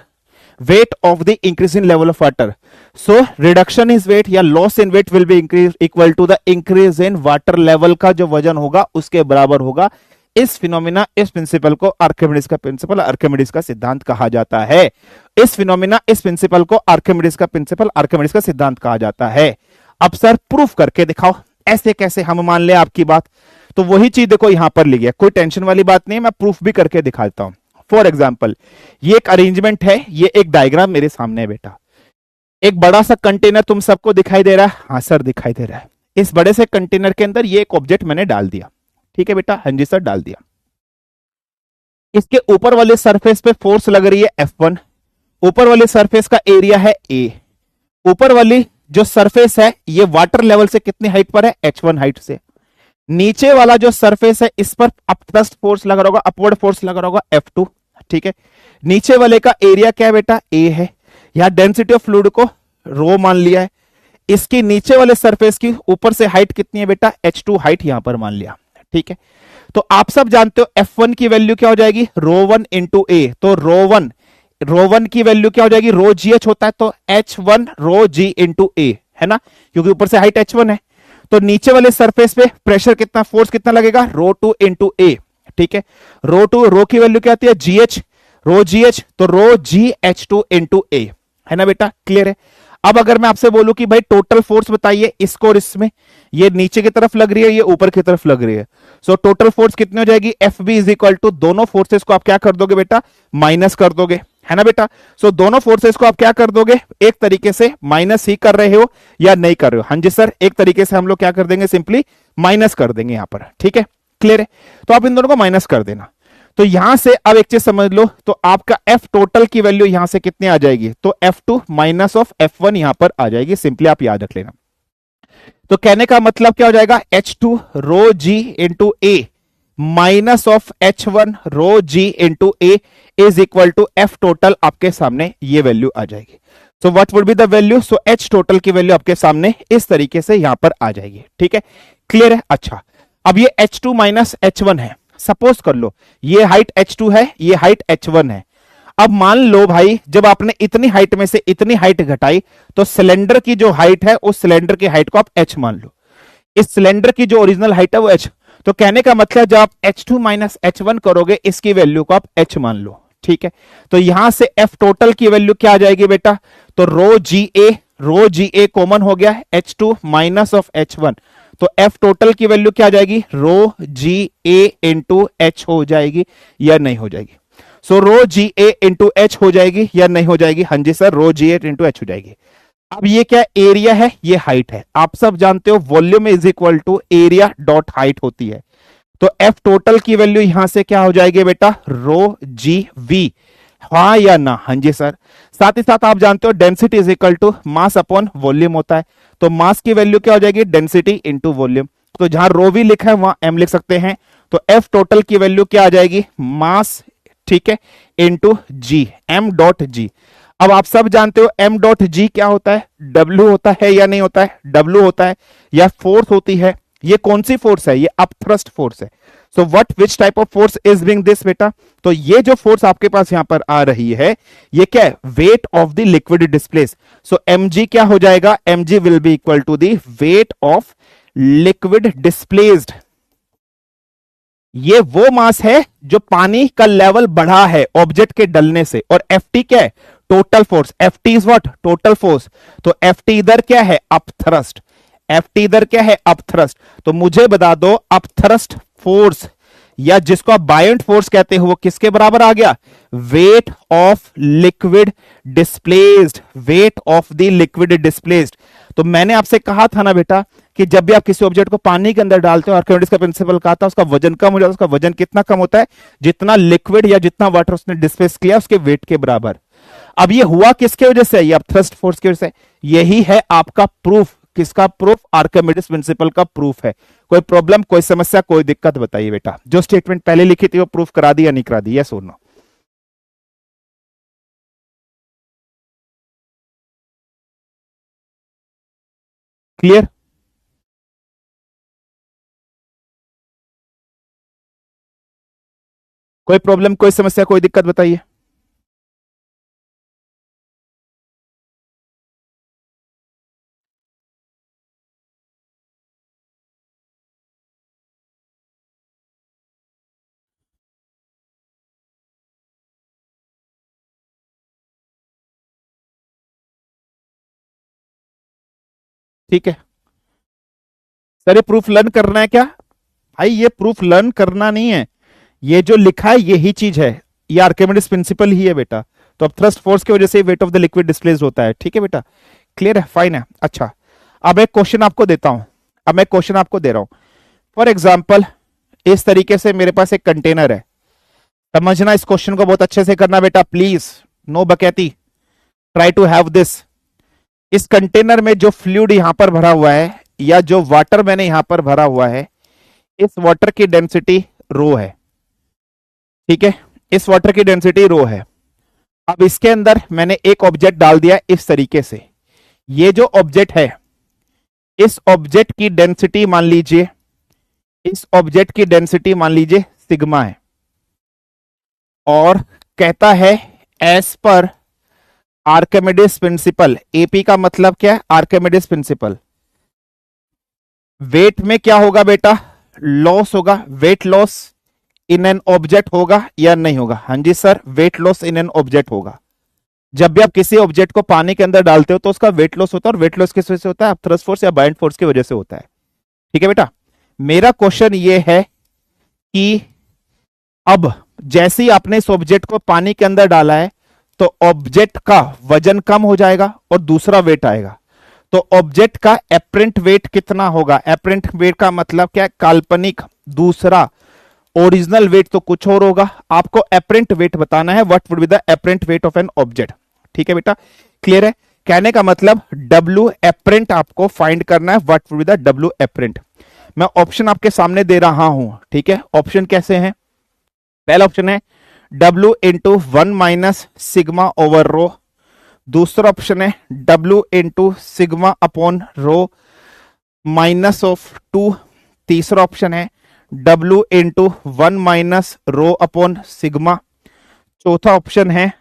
[SPEAKER 1] weight of the increase in level of water. So reduction is weight या loss in weight will be equal to the increase in water level का जो वजन होगा उसके बराबर होगा। इस phenomena, इस प्रिंसिपल को आर्किमिडीज का प्रिंसिपल, आर्किमिडीज का सिद्धांत कहा जाता है। इस फिनोमिना, इस प्रिंसिपल को आर्किमिडीज का प्रिंसिपल, आर्किमिडीज का सिद्धांत कहा जाता है। अब सर प्रूफ करके दिखाओ, ऐसे कैसे हम मान ले आपकी बात, तो वही चीज देखो यहां पर लिखी है, कोई टेंशन वाली बात नहीं है, मैं प्रूफ भी करके दिखाता हूं। फॉर एग्जाम्पल ये एक अरेंजमेंट है, ये एक डायग्राम मेरे सामने है बेटा। एक बड़ा सा कंटेनर तुम सबको दिखाई दे रहा है, हाँ सर दिखाई दे रहा है। इस बड़े से कंटेनर के अंदर ये एक ऑब्जेक्ट मैंने डाल दिया, ठीक है बेटा, हाँ जी सर डाल दिया। इसके ऊपर वाले सरफेस पे फोर्स लग रही है F1, ऊपर वाले सरफेस का एरिया है A, ऊपर वाली जो सरफेस है ये वाटर लेवल से कितनी हाइट पर है, H1 हाइट से। नीचे वाला जो सरफेस है इस पर अपवर्ड फोर्स लगा होगा, अपवर्ड फोर्स लगा होगा F2, ठीक है। नीचे वाले का एरिया क्या है बेटा, A है। यहां डेंसिटी ऑफ फ्लूइड को रो मान लिया है। इसकी नीचे वाले सरफेस की ऊपर से हाइट कितनी है बेटा, H2 हाइट यहां पर मान लिया, ठीक है। तो आप सब जानते हो F1 की वैल्यू क्या हो जाएगी, ρ1 इंटू ए। तो ρ1 की वैल्यू क्या हो जाएगी, रो जी एच होता है, तो H1 रो जी इंटू ए, है ना, क्योंकि ऊपर से हाइट H1 है। तो नीचे वाले सरफेस पे प्रेशर कितना, फोर्स कितना लगेगा, ρ2 इंटू ए, ठीक है। रो की वैल्यू क्या आती है, GH, रो GH, तो रो GH2 इंटू ए, है ना बेटा, क्लियर है। अब अगर मैं आपसे बोलूं कि भाई टोटल फोर्स बताइए इसको और इसमें, ये नीचे की तरफ लग रही है, ये ऊपर की तरफ लग रही है, सो टोटल फोर्स कितनी हो जाएगी, FB इज इक्वल टू, दोनों फोर्सेस को आप क्या कर दोगे बेटा, माइनस कर दोगे, है ना बेटा। सो दोनों फोर्सेस को आप क्या कर दोगे, एक तरीके से माइनस ही कर रहे हो या नहीं कर रहे हो, हाँ जी सर, एक तरीके से हम लोग क्या कर देंगे, सिंपली माइनस कर देंगे यहां पर, ठीक है, क्लियर है। तो आप इन दोनों को माइनस कर देना। तो यहां से अब एक चीज समझ लो, तो आपका F टोटल की वैल्यू यहां से कितनी आ जाएगी, तो F2 माइनस ऑफ F1 यहां पर आ जाएगी, सिंपली आप याद रख लेना। तो कहने का मतलब क्या हो जाएगा, H2 rho G into A minus of H1 rho G into A is equal to F total. आपके सामने ये वैल्यू आ जाएगी। So what would be the value, so H total की वैल्यू आपके सामने इस तरीके से यहां पर आ जाएगी। ठीक है, क्लियर है। अच्छा, अब ये H2 माइनस H1 है। सपोज कर लो ये हाइट H2 है, ये हाइट H1 है। अब मान लो भाई जब आपने इतनी हाइट में से इतनी हाइट घटाई तो सिलेंडर की जो हाइट है उस सिलेंडर की हाइट को आप H मान लो, इस सिलेंडर की जो ओरिजिनल हाइट है वो H। तो कहने का मतलब जब आप H2 माइनस H1 करोगे इसकी वैल्यू को आप H मान लो। ठीक है, तो यहां से F टोटल की वैल्यू क्या आ जाएगी बेटा, तो रो जी ए कॉमन हो गया H2 माइनस ऑफ H1, तो F टोटल की वैल्यू क्या आ जाएगी, रो जी ए इंटू एच हो जाएगी या नहीं हो जाएगी। सो रो जी ए इंटू एच हो जाएगी या नहीं हो जाएगी, हाँ जी सर रो जी ए इंटू एच हो जाएगी। अब ये क्या एरिया है, ये हाइट है। आप सब जानते हो volume is equal to area dot height होती है। तो F टोटल की वैल्यू यहां से क्या हो जाएगी बेटा, रो जी वी, हाँ या ना, हाँ जी सर। साथ ही साथ आप जानते हो density is equal to mass upon volume होता है। तो मास की वैल्यू क्या हो जाएगी, डेंसिटी इंटू वॉल्यूम। तो जहां रो वी लिखा है वहां m लिख सकते हैं। तो F टोटल की वैल्यू क्या आ जाएगी, मास, ठीक है, इंटू जी, m डॉट जी। अब आप सब जानते हो m डॉट जी क्या होता है, W होता है या नहीं होता है, W होता है या फोर्स होती है। ये कौन सी फोर्स है, ये अपथ्रस्ट फोर्स है। So what which type of force is being this बेटा, तो ये जो फोर्स आपके पास यहां पर आ रही है ये क्या है, weight of the liquid displace. So mg क्या हो जाएगा, mg will be equal to the weight of liquid displaced. ये वो मास है जो पानी का लेवल बढ़ा है ऑब्जेक्ट के डलने से, और ft क्या है, total force. ft is what, total force. तो ft इधर क्या है, अपथ्रस्ट। ft इधर क्या है, अपथ्रस्ट। तो मुझे बता दो अपथ्रस्ट फोर्स या जिसको आप बायंट फोर्स कहते हो वो किसके बराबर आ गया, wait of liquid displaced, wait of the liquid displaced. तो मैंने आपसे कहा था ना बेटा कि जब भी आप किसी ऑब्जेक्ट को पानी के अंदर डालते हो, आर्किमिडीज का प्रिंसिपल कहा था, उसका वजन कम हो जाता है। उसका वजन कितना कम होता है, जितना लिक्विड या जितना वाटर उसने डिस्प्लेस किया उसके वेट के बराबर। अब ये हुआ किसके वजह से, ये थ्रस्ट फोर्स की वजह से। यही है आपका प्रूफ, किसका प्रूफ, आर्किमिडीज प्रिंसिपल का प्रूफ है। कोई प्रॉब्लम, कोई समस्या, कोई दिक्कत बताइए बेटा। जो स्टेटमेंट पहले लिखी थी वो प्रूफ करा दी या नहीं करा दी, यस और नो। क्लियर, कोई प्रॉब्लम, कोई समस्या, कोई दिक्कत बताइए। ठीक है सर, ये प्रूफ लर्न करना है क्या भाई, ये प्रूफ लर्न करना नहीं है, ये जो लिखा है यही चीज है, ये आर्किमिडीज प्रिंसिपल ही है बेटा। तो अब थ्रस्ट फोर्स की वजह से wait of the liquid displace होता है। ठीक है बेटा, क्लियर है, फाइन है। अच्छा, अब एक क्वेश्चन आपको देता हूं, अब मैं क्वेश्चन आपको दे रहा हूं। फॉर एग्जाम्पल इस तरीके से मेरे पास एक कंटेनर है, समझना, इस क्वेश्चन को बहुत अच्छे से करना बेटा प्लीज, नो बकैती, ट्राई टू हैव दिस। इस कंटेनर में जो फ्लूइड यहां पर भरा हुआ है या जो वाटर मैंने यहां पर भरा हुआ है, इस वाटर की डेंसिटी रो है। ठीक है, इस वाटर की डेंसिटी रो है। अब इसके अंदर मैंने एक ऑब्जेक्ट डाल दिया इस तरीके से। ये जो ऑब्जेक्ट है, इस ऑब्जेक्ट की डेंसिटी मान लीजिए, इस ऑब्जेक्ट की डेंसिटी मान लीजिए सिग्मा है, और कहता है as per Archimedes principal, AP का मतलब क्या है, आर्किमिडीज प्रिंसिपल, वेट में क्या होगा बेटा, लॉस होगा, weight loss in an object होगा या नहीं होगा, हाँ जी sir, weight loss in an object होगा। जब भी आप किसी ऑब्जेक्ट को पानी के अंदर डालते हो तो उसका वेट लॉस होता है, और वेट लॉस किस वजह से होता है, थ्रस्ट फोर्स या बायंट फोर्स की वजह से होता है। ठीक है बेटा, मेरा क्वेश्चन ये है कि अब जैसे ही आपने इस ऑब्जेक्ट को पानी के अंदर डाला है तो ऑब्जेक्ट का वजन कम हो जाएगा और दूसरा वेट आएगा। तो ऑब्जेक्ट का एपरेंट वेट कितना होगा, एपरेंट वेट का मतलब क्या है, काल्पनिक, दूसरा ओरिजिनल वेट तो कुछ और होगा। आपको एपरेंट वेट बताना है, what would be the apparent wait of an object. ठीक है बेटा, क्लियर है। कहने का मतलब डब्ल्यू एपरेंट आपको फाइंड करना है। What would be the W apparent. मैं ऑप्शन आपके सामने दे रहा हूं, ठीक है। ऑप्शन कैसे हैं? पहला ऑप्शन है W इंटू 1 - सिग्मा ओवर रो। दूसरा ऑप्शन है W इंटू सिग्मा अपॉन रो -(2). तीसरा ऑप्शन है W into 1 - rho upon sigma. चौथा ऑप्शन है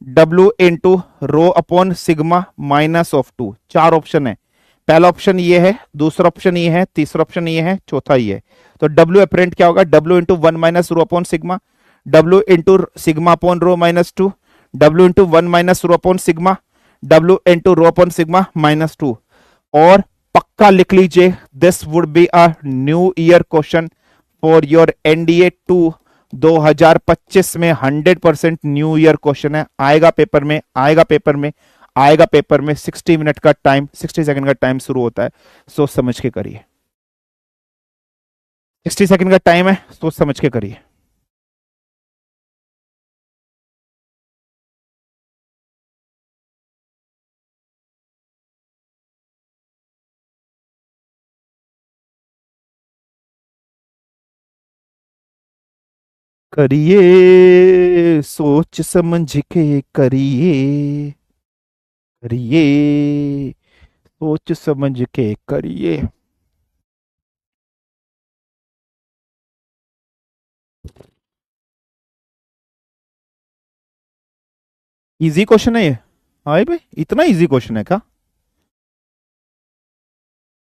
[SPEAKER 1] W into rho upon sigma -(2). चार ऑप्शन है। पहला ऑप्शन ये है, दूसरा ऑप्शन ये है, तीसरा ऑप्शन ये है, चौथा ये है। तो डब्ल्यू अपेरेंट क्या होगा? W into 1 - rho upon sigma, W into sigma upon रो -(2), W into 1 - rho upon sigma, W into rho upon sigma -(2). और पक्का लिख लीजिए, this would be a new year question for your NDA 2 2025 में। 100% new year question है। आएगा paper में, आएगा paper में, आएगा पेपर में। 60 मिनट का टाइम, 60 सेकंड का टाइम शुरू होता है, सोच समझ के करिए। 60 सेकंड का टाइम है, सोच समझ के करिए। करिए सोच समझ के करिए, करिए सोच समझ के करिए। इजी क्वेश्चन है ये। हाँ भाई, इतना इजी क्वेश्चन है क्या?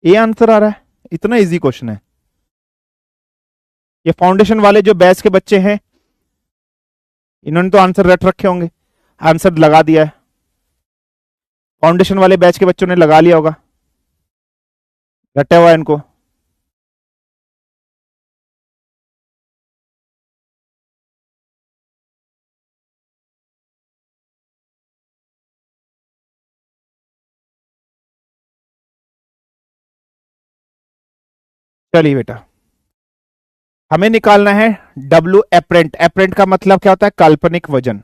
[SPEAKER 1] ये आंसर आ रहा है, इतना इजी क्वेश्चन है। ये फाउंडेशन वाले जो बैच के बच्चे हैं, इन्होंने तो आंसर रट रखे होंगे, आंसर लगा दिया है। फाउंडेशन वाले बैच के बच्चों ने लगा लिया होगा, रटा हुआ है इनको। चलिए बेटा, हमें निकालना है डब्ल्यू एपरेंट। एपरेंट का मतलब क्या होता है? काल्पनिक वजन।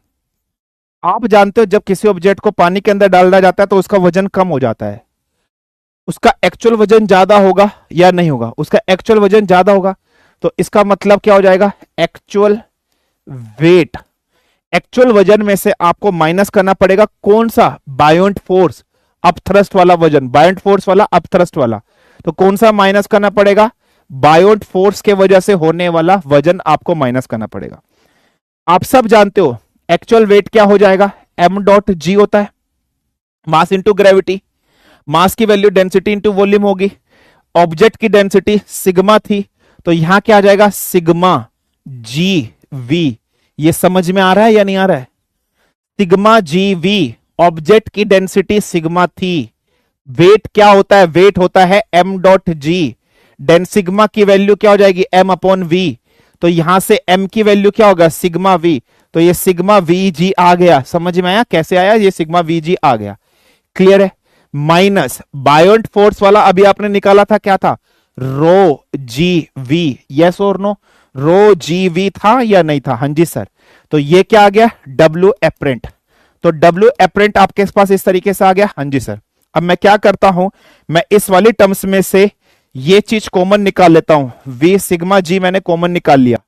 [SPEAKER 1] आप जानते हो जब किसी ऑब्जेक्ट को पानी के अंदर डाला जाता है तो उसका वजन कम हो जाता है। उसका एक्चुअल वजन ज्यादा होगा या नहीं होगा? उसका एक्चुअल वजन ज्यादा होगा, तो इसका मतलब क्या हो जाएगा? Actual wait. एक्चुअल वजन में से आपको माइनस करना पड़ेगा कौन सा? बायोंट फोर्स, अपथ्रस्ट वाला वजन, बायोंट फोर्स वाला, अपथ्रस्ट वाला। तो कौन सा माइनस करना पड़ेगा? बायोंट फोर्स के वजह से होने वाला वजन आपको माइनस करना पड़ेगा। आप सब जानते हो एक्चुअल वेट क्या हो जाएगा? m.g होता है, मास इंटू ग्रेविटी। मास की वैल्यू डेंसिटी इंटू वॉल्यूम होगी। ऑब्जेक्ट की डेंसिटी सिग्मा थी, तो यहां क्या आ जाएगा? Sigma G V. ये समझ में आ रहा है या नहीं आ रहा है? सिग्मा जी वी, ऑब्जेक्ट की डेंसिटी सिग्मा थी। वेट क्या होता है? वेट होता है m.g। डेन सिग्मा की वैल्यू क्या हो जाएगी? m/v। तो यहां से m की वैल्यू क्या होगा? Sigma v। तो ये सिग्मा वी जी आ गया। समझ में आया कैसे आया? ये सिग्मा वी जी आ गया। क्लियर है? माइनस बायोंट फोर्स वाला अभी आपने निकाला था, क्या था? रो जी वी। यस और नो? रो जी वी था या नहीं था? हाँ जी सर। तो ये क्या आ गया? W apparent. तो डब्ल्यू एपरेंट आपके पास इस तरीके से आ गया। हाँ जी सर। अब मैं क्या करता हूं, मैं इस वाली टर्म्स में से ये चीज कॉमन निकाल लेता हूं। वी सिग्मा जी मैंने कॉमन निकाल लिया।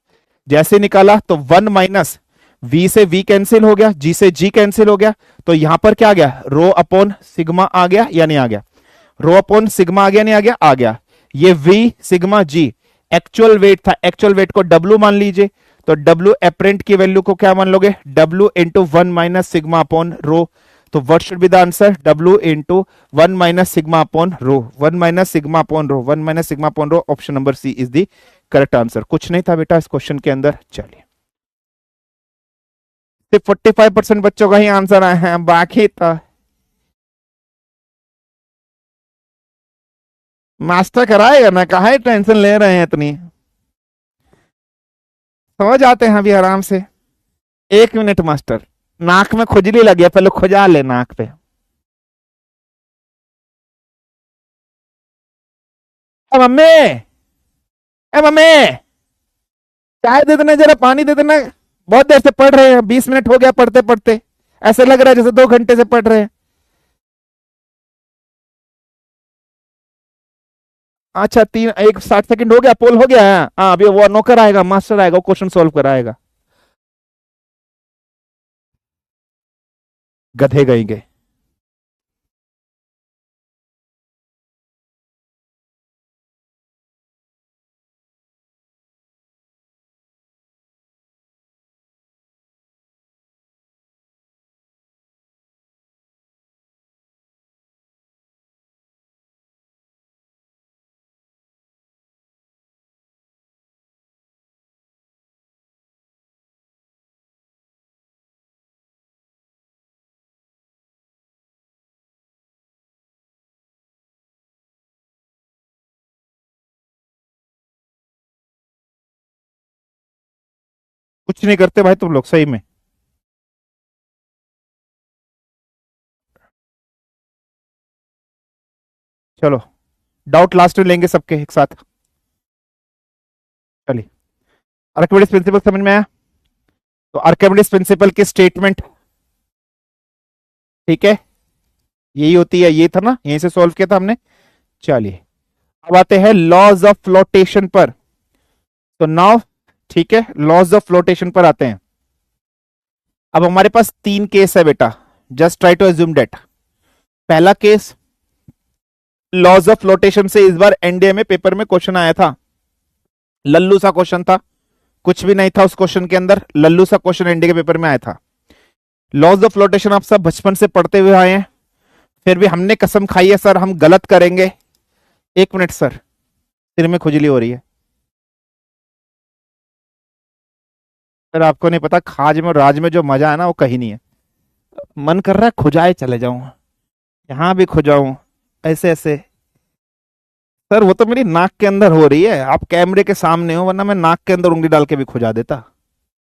[SPEAKER 1] जैसे निकाला तो 1 - वी से वी कैंसिल हो गया, जी से जी कैंसिल हो गया। तो यहां पर क्या आ गया? रो अपॉन सिग्मा आ गया या नहीं आ गया? रो अपॉन सिग्मा आ गया, नहीं आ गया? आ गया। ये V sigma G actual weight था, एक्चुअल वेट को डब्ल्यू मान लीजिए। तो डब्ल्यू एपरेंट की वैल्यू को क्या मान लोगे? W into 1 - sigma upon rho. तो what should be the answer? W into 1 - sigma upon rho. 1 - sigma upon rho, 1 - sigma upon rho. Option number C is the correct answer. कुछ नहीं था बेटा इस क्वेश्चन के अंदर। चलिए, सिर्फ 45% बच्चों का ही आंसर आए हैं, बाकी तो मास्टर कराएगा ना, काहे टेंशन ले रहे हैं इतनी? समझ आते हैं अभी आराम से। 1 मिनट मास्टर, नाक में खुजली लगी है, पहले खुजा ले नाक पे। मम्मी, ए मम्मी, चाय दे देना, जरा पानी दे देना। बहुत देर से पढ़ रहे हैं, 20 मिनट हो गया पढ़ते पढ़ते। ऐसे लग रहा है जैसे 2 घंटे से पढ़ रहे हैं। अच्छा 60 सेकंड हो गया, पोल हो गया। हाँ अभी वो नौकर आएगा, मास्टर आएगा, वो क्वेश्चन सॉल्व कराएगा। गधे गएंगे। कुछ नहीं करते भाई तुम लोग सही में। चलो डाउट लास्ट में लेंगे सबके एक साथ। चलिए, आर्किमिडीज प्रिंसिपल समझ में आया? तो आर्किमिडीज प्रिंसिपल की स्टेटमेंट, ठीक है, यही होती है, ये था ना, यहीं से सॉल्व किया था हमने। चलिए अब आते हैं लॉज ऑफ फ्लोटेशन पर। तो नाउ ठीक है, लॉज ऑफ फ्लोटेशन पर आते हैं। अब हमारे पास 3 केस है बेटा, just try to assume that. पहला केस, लॉज ऑफ फ्लोटेशन से इस बार एनडीए में पेपर में क्वेश्चन आया था, लल्लू सा क्वेश्चन था, कुछ भी नहीं था उस क्वेश्चन के अंदर, लल्लू सा क्वेश्चन एनडीए के पेपर में आया था। लॉज ऑफ फ्लोटेशन आप सब बचपन से पढ़ते हुए आए हैं, फिर भी हमने कसम खाई है सर हम गलत करेंगे। 1 मिनट सर, सिर में खुजली हो रही है सर, आपको नहीं पता खाज में और राज में जो मजा है ना वो कहीं नहीं है। मन कर रहा है खुजाए चले जाऊं, यहां भी खुजाऊं, ऐसे ऐसे। सर वो तो मेरी नाक के अंदर हो रही है, आप कैमरे के सामने हो, वरना मैं नाक के अंदर उंगली डाल के भी खुजा देता।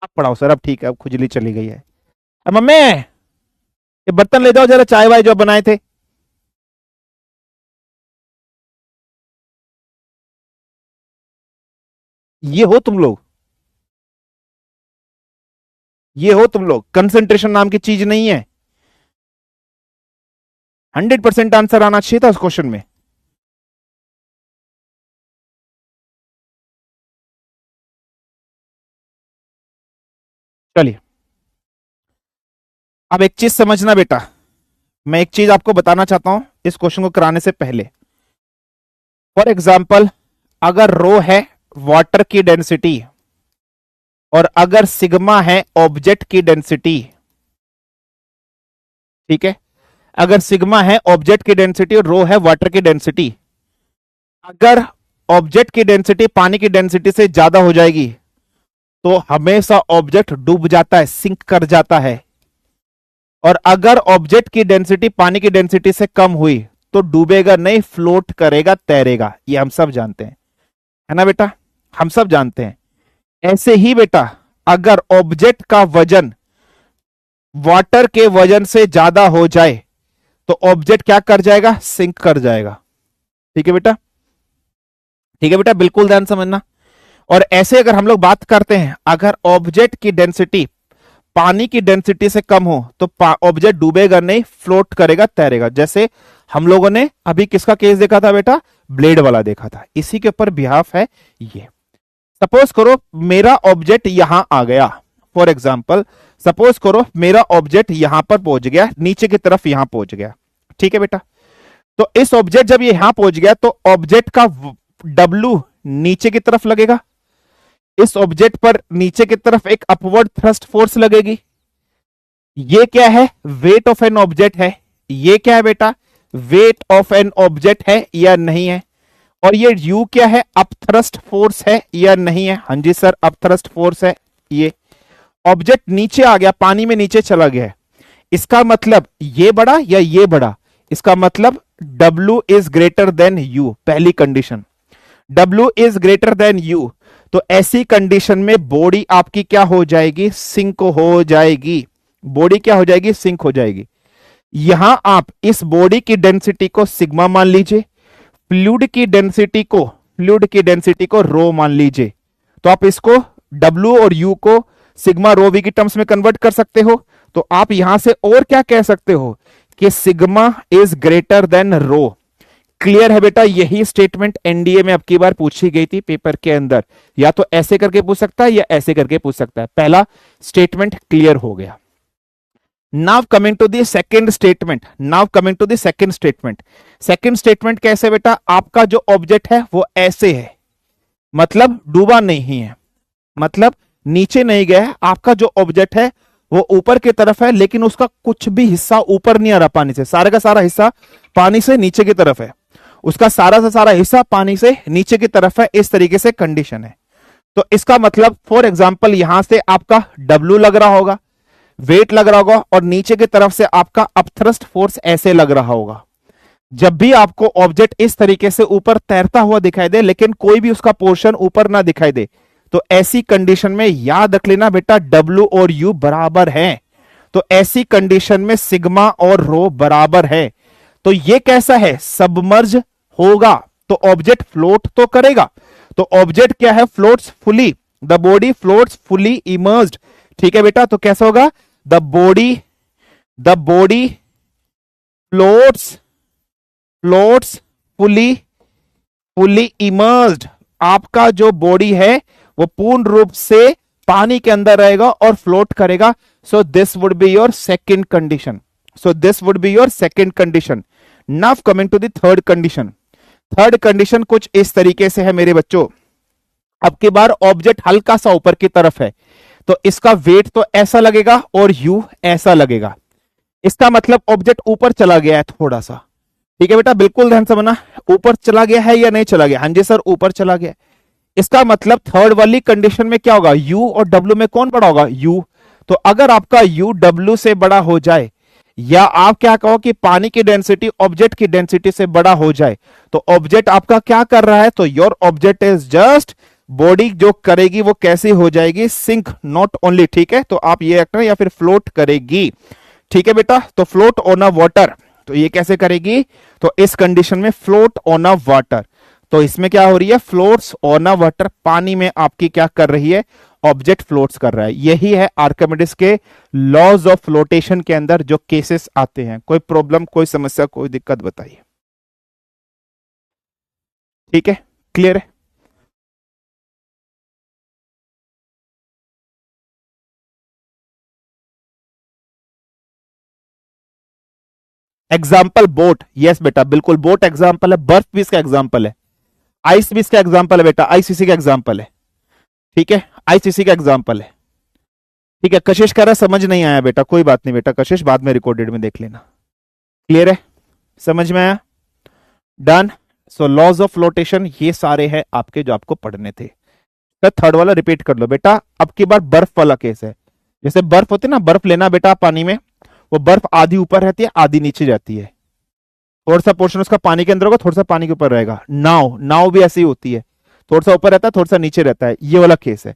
[SPEAKER 1] आप पढ़ाओ सर, अब ठीक है, अब खुजली चली गई है। अब मम्मी ये बर्तन ले जाओ जरा, चाय वाय जो बनाए थे। ये हो तुम लोग, ये हो तुम लोग, कंसंट्रेशन नाम की चीज नहीं है। 100% आंसर आना चाहिए था उस क्वेश्चन में। चलिए अब एक चीज समझना बेटा, मैं एक चीज आपको बताना चाहता हूं इस क्वेश्चन को कराने से पहले। फॉर एग्जाम्पल, अगर रो है वाटर की डेंसिटी और अगर सिग्मा है ऑब्जेक्ट की डेंसिटी, ठीक है, अगर सिग्मा है ऑब्जेक्ट की डेंसिटी और रो है वाटर की डेंसिटी, अगर ऑब्जेक्ट की डेंसिटी पानी की डेंसिटी से ज्यादा हो जाएगी तो हमेशा ऑब्जेक्ट डूब जाता है, सिंक कर जाता है। और अगर ऑब्जेक्ट की डेंसिटी पानी की डेंसिटी से कम हुई तो डूबेगा नहीं, फ्लोट करेगा, तैरेगा। ये हम सब जानते हैं, है ना बेटा, हम सब जानते हैं। ऐसे ही बेटा, अगर ऑब्जेक्ट का वजन वाटर के वजन से ज्यादा हो जाए तो ऑब्जेक्ट क्या कर जाएगा, सिंक कर जाएगा। ठीक है बेटा, ठीक है बेटा, बिल्कुल ध्यान समझना। और ऐसे अगर हम लोग बात करते हैं, अगर ऑब्जेक्ट की डेंसिटी पानी की डेंसिटी से कम हो तो ऑब्जेक्ट डूबेगा नहीं, फ्लोट करेगा, तैरेगा। जैसे हम लोगों ने अभी किसका केस देखा था बेटा, ब्लेड वाला देखा था, इसी के ऊपर बिहाफ है ये। सपोज करो मेरा ऑब्जेक्ट यहां आ गया, फॉर एग्जाम्पल सपोज करो मेरा ऑब्जेक्ट यहां पर पहुंच गया, नीचे की तरफ यहां पहुंच गया, ठीक है बेटा। तो इस ऑब्जेक्ट जब ये यहां पहुंच गया तो ऑब्जेक्ट का W नीचे की तरफ लगेगा, इस ऑब्जेक्ट पर नीचे की तरफ एक अपवर्ड थ्रस्ट फोर्स लगेगी। ये क्या है, वेट ऑफ एन ऑब्जेक्ट है। ये क्या है बेटा, वेट ऑफ एन ऑब्जेक्ट है या नहीं है। और ये U क्या है, अपथ्रस्ट फोर्स है या नहीं है। हाँ जी सर, अपथ्रस्ट फोर्स है। ये ऑब्जेक्ट नीचे आ गया, पानी में नीचे चला गया है, इसका मतलब ये बड़ा या ये बड़ा, इसका मतलब W is greater then U, पहली condition, W is greater then U। तो ऐसी कंडीशन में बॉडी आपकी क्या हो जाएगी, सिंक हो जाएगी। बॉडी क्या हो जाएगी, सिंक हो जाएगी। यहां आप इस बॉडी की डेंसिटी को सिग्मा मान लीजिए, फ्लूइड की डेंसिटी को, फ्लूइड की डेंसिटी को रो मान लीजिए। तो आप इसको W और U को सिग्मा रो V की टर्म्स में कन्वर्ट कर सकते हो। तो आप यहां से और क्या कह सकते हो कि sigma is greater than rho. Clear है बेटा? यही स्टेटमेंट एनडीए में अब की बार पूछी गई थी पेपर के अंदर, या तो ऐसे करके पूछ सकता है या ऐसे करके पूछ सकता है। पहला स्टेटमेंट क्लियर हो गया। Now coming to the second statement, now coming to the second statement. Second statement कैसे बेटा? आपका जो ऑब्जेक्ट है वो ऐसे है, मतलब डूबा नहीं है, मतलब नीचे नहीं गया है। आपका जो ऑब्जेक्ट है वो ऊपर की तरफ है, लेकिन उसका कुछ भी हिस्सा ऊपर नहीं आ रहा पानी से, सारा का सारा हिस्सा पानी से नीचे की तरफ है, उसका सारा का सारा हिस्सा पानी से नीचे की तरफ है। इस तरीके से कंडीशन है। तो इसका मतलब फॉर एग्जाम्पल यहां से आपका W लग रहा होगा, वेट लग रहा होगा, और नीचे की तरफ से आपका अपथ्रस्ट फोर्स ऐसे लग रहा होगा। जब भी आपको ऑब्जेक्ट इस तरीके से ऊपर तैरता हुआ दिखाई दे, लेकिन कोई भी उसका पोर्शन ऊपर ना दिखाई दे, तो ऐसी कंडीशन में याद रख लेना बेटा W और U बराबर हैं। तो ऐसी कंडीशन में सिग्मा और रो बराबर है। तो ये कैसा है? सबमर्ज होगा, तो ऑब्जेक्ट फ्लोट तो करेगा। तो ऑब्जेक्ट क्या है? Floats fully, the body floats fully emerged. ठीक है बेटा? तो कैसा होगा? The body floats fully emerged. आपका जो बॉडी है वो पूर्ण रूप से पानी के अंदर रहेगा और फ्लोट करेगा। So this would be your second condition. Now coming to the third condition. Third condition कुछ इस तरीके से है मेरे बच्चों। अब की बार ऑब्जेक्ट हल्का सा ऊपर की तरफ है, तो इसका वेट तो ऐसा लगेगा और यू ऐसा लगेगा। इसका मतलब ऑब्जेक्ट ऊपर चला गया है थोड़ा सा। ठीक है बेटा? बिल्कुल ध्यान से बना, ऊपर चला गया है या नहीं चला गया? हाँ जी सर, ऊपर चला गया। इसका मतलब थर्ड वाली कंडीशन में क्या होगा? U और W में कौन बड़ा होगा? U। तो अगर आपका U W से बड़ा हो जाए, या आप क्या कहो कि पानी की डेंसिटी ऑब्जेक्ट की डेंसिटी से बड़ा हो जाए, तो ऑब्जेक्ट आपका क्या कर रहा है? तो your object is just, body जो करेगी वो कैसी हो जाएगी? Sink, not only. ठीक है? तो आप ये रखना, या फिर फ्लोट करेगी। ठीक है बेटा? तो फ्लोट ऑन अ वाटर। तो ये कैसे करेगी? तो इस कंडीशन में फ्लोट ऑन अ वाटर। तो इसमें क्या हो रही है? Floats on a water. पानी में आपकी क्या कर रही है? ऑब्जेक्ट फ्लोट्स कर रहा है। यही है आर्किमिडीज के लॉज ऑफ फ्लोटेशन के अंदर जो केसेस आते हैं। कोई प्रॉब्लम, कोई समस्या, कोई दिक्कत बताइए? ठीक है? क्लियर है? Example boat. यस बेटा, बिल्कुल बोट एग्जाम्पल है। बर्फ भी इसका एग्जाम्पल है। आइस भी इसका एग्जाम्पल है बेटा। आईसीसी का एग्जाम्पल है। ठीक है? आईसीसी का एग्जाम्पल है। ठीक है? कशिश कह रहा समझ नहीं आया बेटा, कोई बात नहीं बेटा कशिश, बाद में रिकॉर्डेड में देख लेना। क्लियर है? समझ में आया? Done. So laws of flotation ये सारे हैं आपके जो आपको पढ़ने थे। तो थर्ड वाला रिपीट कर लो बेटा। अब की बार बर्फ वाला केस है। जैसे बर्फ होती है ना, बर्फ लेना बेटा पानी में, वो बर्फ आधी ऊपर रहती है, आधी नीचे जाती है। थोड़ा सा पोर्शन उसका पानी के अंदर होगा, थोड़ा सा पानी के ऊपर रहेगा। नाव भी ऐसी ही होती है, थोड़ा सा ऊपर रहता है, थोड़ा सा नीचे रहता है। ये वाला केस है।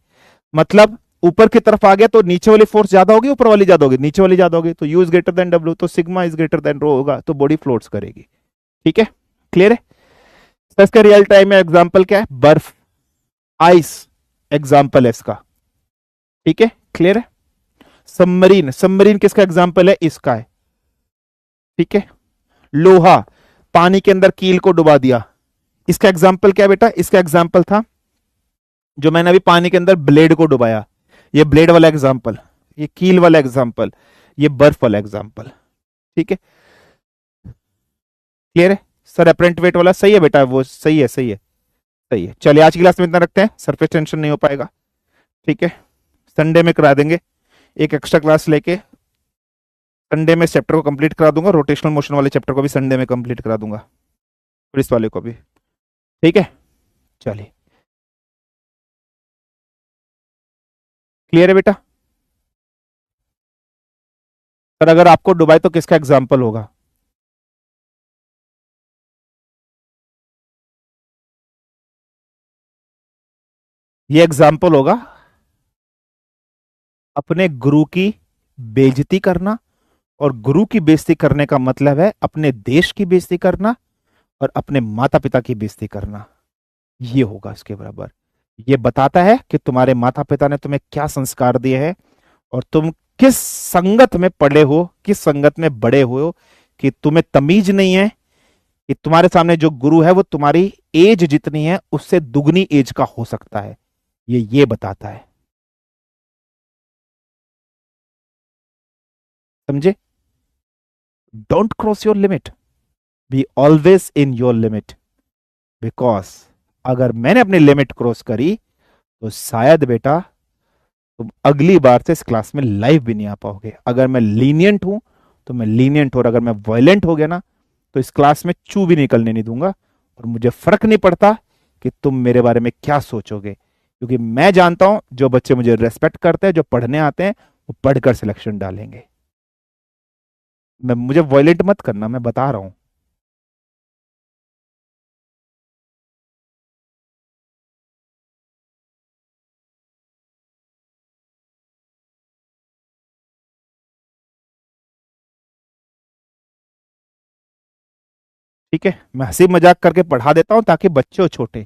[SPEAKER 1] मतलब ऊपर की तरफ आ गया तो नीचे वाली फोर्स ज्यादा होगी, ऊपर वाली ज्यादा होगी? नीचे वाली ज्यादा होगी। तो U is greater then W, तो सिग्मा इज ग्रेटर देन रो होगा, तो बॉडी फ्लोट्स करेगी। ठीक है? क्लियर है? तो इसका रियल टाइम में एग्जांपल क्या है? बर्फ, आइस एग्जांपल है इसका। ठीक है? क्लियर है? सबमरीन, सबमरीन किसका एग्जांपल है? इसका है। ठीक है? लोहा, पानी के अंदर कील को डुबा दिया, इसका एग्जांपल क्या बेटा? इसका एग्जांपल था जो मैंने अभी पानी के अंदर ब्लेड को डुबाया, ये ब्लेड वाला एग्जांपल, ये कील वाला एग्जांपल, ये बर्फ वाला एग्जांपल। ठीक है? क्लियर है? सर अपरेंट वेट वाला सही है बेटा, वो सही है, सही है, सही है। चलिए आज की क्लास में इतना रखते हैं, सरफेस टेंशन नहीं हो पाएगा। ठीक है? संडे में करा देंगे एक एक्स्ट्रा क्लास लेके। संडे में चैप्टर को कंप्लीट करा दूंगा, रोटेशनल मोशन वाले चैप्टर को भी संडे में कंप्लीट करा दूंगा, फिर इस वाले को भी। ठीक है? चलिए, क्लियर है बेटा? पर अगर आपको डुबाई तो किसका एग्जाम्पल होगा? ये एग्जाम्पल होगा अपने गुरु की बेइज्जती करना, और गुरु की बेइज्जती करने का मतलब है अपने देश की बेइज्जती करना और अपने माता पिता की बेइज्जती करना। ये होगा इसके बराबर। ये बताता है कि तुम्हारे माता पिता ने तुम्हें क्या संस्कार दिए हैं, और तुम किस संगत में पड़े हो, किस संगत में बड़े हो, कि तुम्हें तमीज नहीं है कि तुम्हारे सामने जो गुरु है वो तुम्हारी एज जितनी है उससे दुगनी एज का हो सकता है, ये बताता है। समझे? Don't cross your limit, be always in your limit, because अगर मैंने अपनी लिमिट क्रॉस करी तो शायद बेटा तुम अगली बार से इस क्लास में लाइव भी नहीं आ पाओगे। अगर मैं लीनियंट हूं तो मैं लीनियंट हूं, और अगर मैं वायलेंट हो गया ना तो इस क्लास में चू भी निकलने नहीं दूंगा। और मुझे फर्क नहीं पड़ता कि तुम मेरे बारे में क्या सोचोगे, क्योंकि मैं जानता हूं जो बच्चे मुझे रेस्पेक्ट करते हैं, जो पढ़ने आते हैं, वो पढ़कर सिलेक्शन डालेंगे। मैं मुझे वायलेंट मत करना, मैं बता रहा हूं। ठीक है, मैं हंसी मजाक करके पढ़ा देता हूं ताकि बच्चे हो छोटे,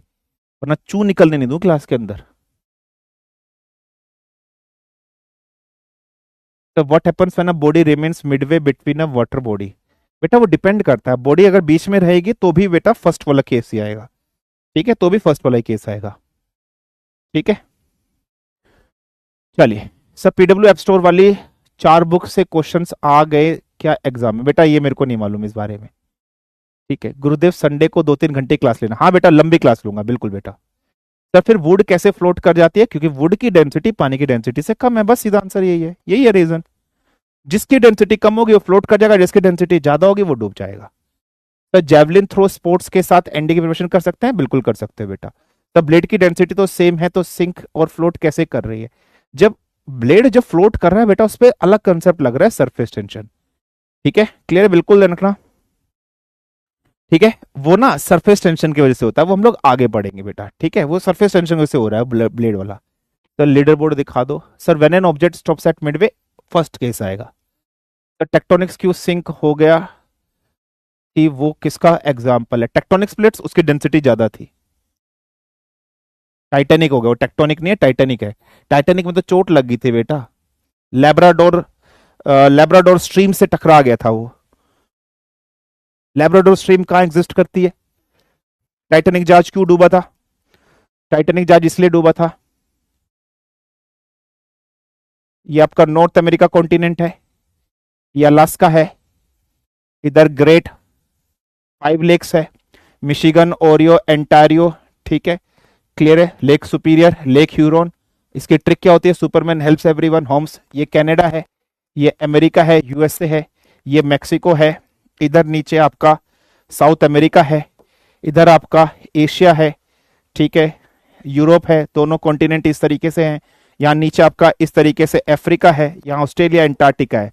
[SPEAKER 1] वरना चू निकलने नहीं दूं क्लास के अंदर। तो what happens when a body remains Midway between a water body? बेटा वो डिपेंड करता है, बॉडी अगर बीच में रहेगी तो भी बेटा फर्स्ट वाला केस ही आएगा। ठीक है, तो भी फर्स्ट वाला ही केस आएगा। ठीक है, चलिए सर, पीडब्ल्यू एप स्टोर वाली 4 बुक से क्वेश्चंस आ गए क्या एग्जाम में? बेटा ये मेरे को नहीं मालूम इस बारे में। ठीक है गुरुदेव, संडे को 2-3 घंटे क्लास लेना। हाँ बेटा, लंबी क्लास लूंगा, बिल्कुल बेटा। सर फिर वुड कैसे फ्लोट कर जाती है? क्योंकि वुड की डेंसिटी पानी की डेंसिटी से कम है, बस सीधा आंसर यही है, यही है रीजन। जिसकी डेंसिटी कम होगी वो फ्लोट कर जाएगा, जिसकी डेंसिटी ज्यादा होगी वो डूब जाएगा। तो जेवलिन थ्रो स्पोर्ट्स के साथ एनडी की प्रिपरेशन कर सकते हैं? बिल्कुल कर सकते हैं बेटा। तब ब्लेड की डेंसिटी तो सेम है, तो सिंक और फ्लोट कैसे कर रही है? जब ब्लेड जब फ्लोट कर रहा है बेटा, उस पर अलग कंसेप्ट लग रहा है, सरफेस टेंशन। ठीक है, क्लियर है? बिल्कुल रखना। ठीक है, वो ना सरफेस टेंशन की वजह से होता है, वो हम लोग आगे बढ़ेंगे बेटा। ठीक है, वो सरफेस टेंशन की वजह से हो रहा है ब्लेड वाला। तो लीडर बोर्ड दिखा दो sir. When an object stops at Midway, first case आएगा। तो टेक्टोनिक्स क्यों सिंक हो गया कि वो किसका एग्जाम्पल है? टेक्टोनिक्स प्लेट्स, उसकी डेंसिटी ज्यादा थी। टाइटेनिक हो गया, वो टेक्टोनिक नहीं है, टाइटेनिक है। टाइटेनिक में तो चोट लग गई थी बेटा, लेब्राडोर लेब्राडोर स्ट्रीम से टकरा गया था वो। लेब्राडोर स्ट्रीम कहां एग्जिस्ट करती है? टाइटेनिक जहाज क्यों डूबा था? टाइटेनिक जहाज इसलिए डूबा था, ये आपका नॉर्थ अमेरिका कॉन्टिनेंट है, ये अलास्का है, इधर ग्रेट 5 लेक्स है, मिशिगन, ओरियो, एंटारियो। ठीक है, क्लियर है? Lake superior, lake Huron. इसकी ट्रिक क्या होती है? Superman helps everyone, homes. ये कनाडा है, ये अमेरिका है, यूएसए है, ये मैक्सिको है, इधर नीचे आपका साउथ अमेरिका है, इधर आपका एशिया है। ठीक है, यूरोप है, दोनों कॉन्टिनेंट इस तरीके से हैं। यहाँ नीचे आपका इस तरीके से अफ्रीका है, यहाँ ऑस्ट्रेलिया, अंटार्कटिका है,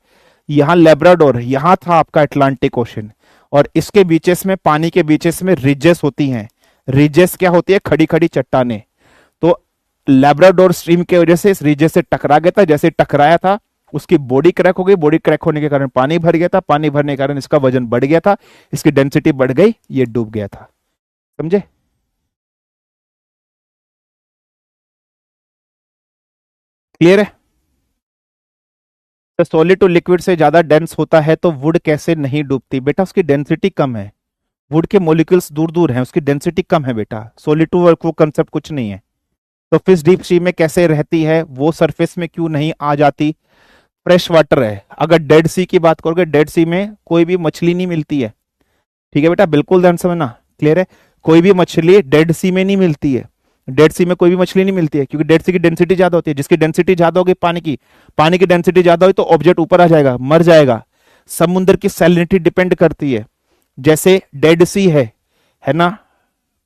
[SPEAKER 1] यहाँ लेब्राडोर, यहाँ था आपका अटलांटिक ओशन। और इसके बीचेस में, पानी के बीचेस में रिजेस होती हैं। रिजेस क्या होती है? खड़ी खड़ी चट्टाने। तो लेब्राडोर स्ट्रीम के वजह से इस रिजेस से टकरा गया था, जैसे टकराया था उसकी बॉडी क्रैक हो गई, बॉडी क्रैक होने के कारण पानी भर गया था, पानी भरने के कारण इसका वजन बढ़ गया था, इसकी डेंसिटी बढ़ गई, ये डूब गया था। समझे? क्लियर है? तो सॉलिड टू लिक्विड से ज्यादा डेंस होता है तो वुड कैसे नहीं डूबती? बेटा उसकी डेंसिटी कम है, वुड के मॉलिक्यूल्स दूर दूर हैं, उसकी डेंसिटी कम है बेटा। सॉलिड टू वो कंसेप्ट कुछ नहीं है। तो फिश डीप सी में कैसे रहती है? वो सरफेस में क्यों नहीं आ जाती? फ्रेश वाटर है। अगर डेड सी की बात करोगे, डेड सी में कोई भी मछली नहीं मिलती है। ठीक है बेटा, बिल्कुल ध्यान समझना, क्लियर है? कोई भी मछली डेड सी में नहीं मिलती है। डेड सी में कोई भी मछली नहीं मिलती है, क्योंकि डेड सी की डेंसिटी ज्यादा होती है। जिसकी डेंसिटी ज्यादा होगी पानी की डेंसिटी ज्यादा हुई तो ऑब्जेक्ट ऊपर आ जाएगा, मर जाएगा। समुद्र की सैलिनिटी डिपेंड करती है, जैसे डेड सी है ना।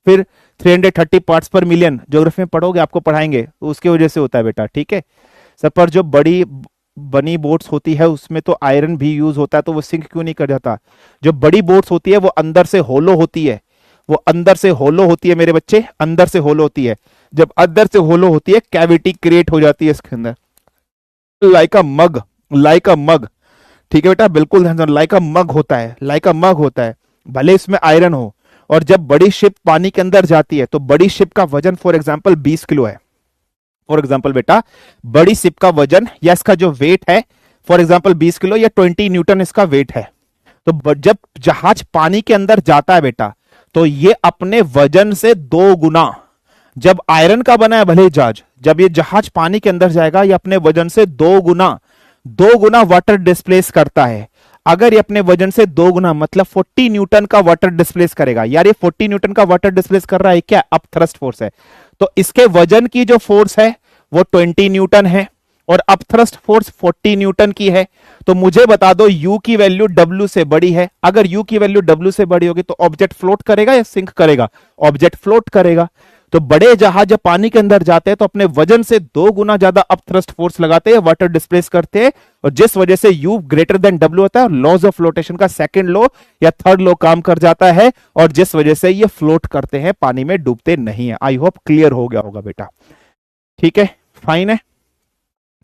[SPEAKER 1] फिर 330 पार्ट्स पर मिलियन, ज्योग्राफी में पढ़ोगे, आपको पढ़ाएंगे, तो उसकी वजह से होता है बेटा। ठीक है सर, पर जो बड़ी बनी बोट्स होती है उसमें तो आयरन भी यूज होता है, तो वो सिंक क्यों नहीं कर जाता? जो बड़ी बोट्स होती है वो अंदर से होलो होती है, वो अंदर से होलो होती है मेरे बच्चे, अंदर से होलो होती है। जब अंदर से होलो होती है, कैविटी क्रिएट हो जाती है इसके अंदर, लाइक अ मग, लाइक अ मग। ठीक है बेटा, बिल्कुल ध्यान, लाइक अ मग होता है, लाइक अ मग होता है, भले इसमें आयरन हो। और जब बड़ी शिप पानी के अंदर जाती है तो बड़ी शिप का वजन फॉर एग्जांपल 20 किलो है। फॉर एग्जांपल बेटा, बड़ी शिप का वजन या इसका जो वेट है फॉर एग्जांपल 20 किलो या 20 न्यूटन इसका वेट है। तो जब जहाज पानी के अंदर जाता है बेटा, तो ये अपने वजन से 2 गुना, जब आयरन का बना है भले ही जहाज, जब ये जहाज पानी के अंदर जाएगा ये अपने वजन से 2 गुना, 2 गुना वाटर डिस्प्लेस करता है। अगर ये अपने वजन से 2 गुना मतलब 40 न्यूटन का वाटर डिस्प्लेस करेगा, यार ये 40 न्यूटन का वाटर डिस्प्लेस कर रहा है, क्या अप थ्रस्ट फोर्स है, तो इसके वजन की जो फोर्स है वो 20 न्यूटन है और अप थ्रस्ट फोर्स 40 न्यूटन की है। तो मुझे बता दो U की वैल्यू W से बड़ी है। अगर U की वैल्यू W से बड़ी होगी तो ऑब्जेक्ट फ्लोट करेगा या सिंक करेगा? ऑब्जेक्ट फ्लोट करेगा। तो बड़े जहाज जब पानी के अंदर जाते हैं तो अपने वजन से 2 गुना ज्यादा अप थ्रस्ट फोर्स लगाते हैं, वाटर डिस्प्लेस करते हैं, और जिस वजह से U ग्रेटर देन W होता है, लॉज ऑफ फ्लोटेशन का सेकंड लॉ या थर्ड लॉ काम कर जाता है, और जिस वजह से ये फ्लोट करते हैं, पानी में डूबते नहीं है। आई होप क्लियर हो गया होगा बेटा। ठीक है, फाइन है।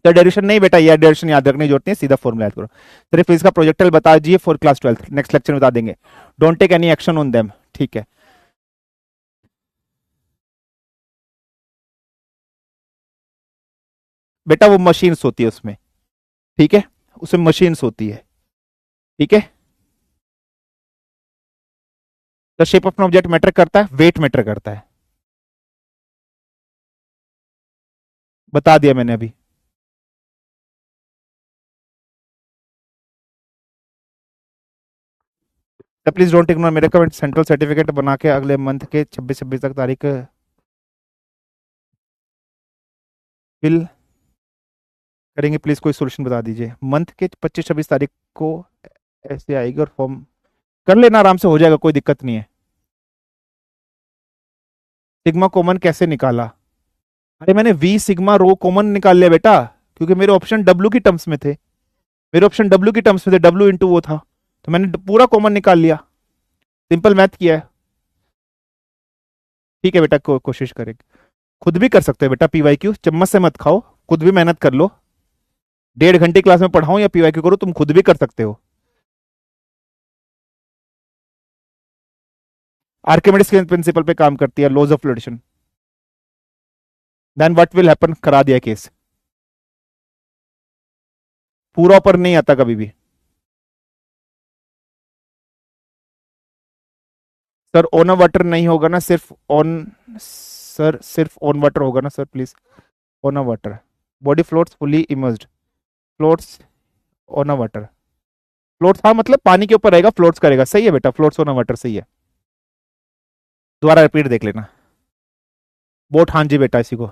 [SPEAKER 1] तो डेरिवेशन नहीं बेटा, ये डेरिवेशन याद रखने की जरूरत नहीं, सीधा फॉर्मूला याद करो। सिर्फ इसका प्रोजेक्टाइल बता दीजिए फॉर क्लास 12, नेक्स्ट लेक्चर में बता देंगे। Don't take any action on them, ठीक है। बेटा वो मशीन्स होती है उसमें, ठीक है, उसमें मशीन्स होती है, ठीक है। The shape of an object matter करता है, वेट मैटर करता है, बता दिया मैंने अभी। तो प्लीज डोंट इग्नोर मेरे कमेंट। सेंट्रल सर्टिफिकेट बना के अगले मंथ के 26 तक तारीख फिल करेंगे। प्लीज कोई सोल्यूशन बता दीजिए। मंथ के 25-26 तारीख को ऐसे आएगी और फॉर्म कर लेना, आराम से हो जाएगा, कोई दिक्कत नहीं है। सिग्मा कॉमन कैसे निकाला? अरे मैंने वी सिग्मा रो कॉमन निकाल लिया बेटा, क्योंकि मेरे ऑप्शन डब्ल्यू की टर्म्स में थे, मेरे ऑप्शन डब्ल्यू की टर्म्स में थे, डब्ल्यू इंटू वो था, तो मैंने पूरा कॉमन निकाल लिया, सिंपल मैथ किया है। ठीक है बेटा, कोशिश करेंगे। खुद भी कर सकते हो बेटा पीवाई क्यू, चम्मच से मत खाओ, खुद भी मेहनत कर लो। 1.5 घंटे क्लास में पढ़ाऊं या पीवाई क्यू करो, तुम खुद भी कर सकते हो। आर्किमिडीज के प्रिंसिपल पे काम करती है, laws of flotation. Then what will happen, करा दिया केस। पूरा ऊपर नहीं आता कभी भी सर। ऑन वाटर नहीं होगा ना, सिर्फ ऑन, सर सिर्फ ऑन वाटर होगा ना sir, please. On water, body floats fully immersed, floats on water, floats, हाँ मतलब पानी के ऊपर रहेगा, फ्लोट्स करेगा, सही है बेटा, फ्लोट्स ऑन वाटर सही है। दोबारा रिपीट देख लेना। बोट, हाँ जी बेटा, इसी को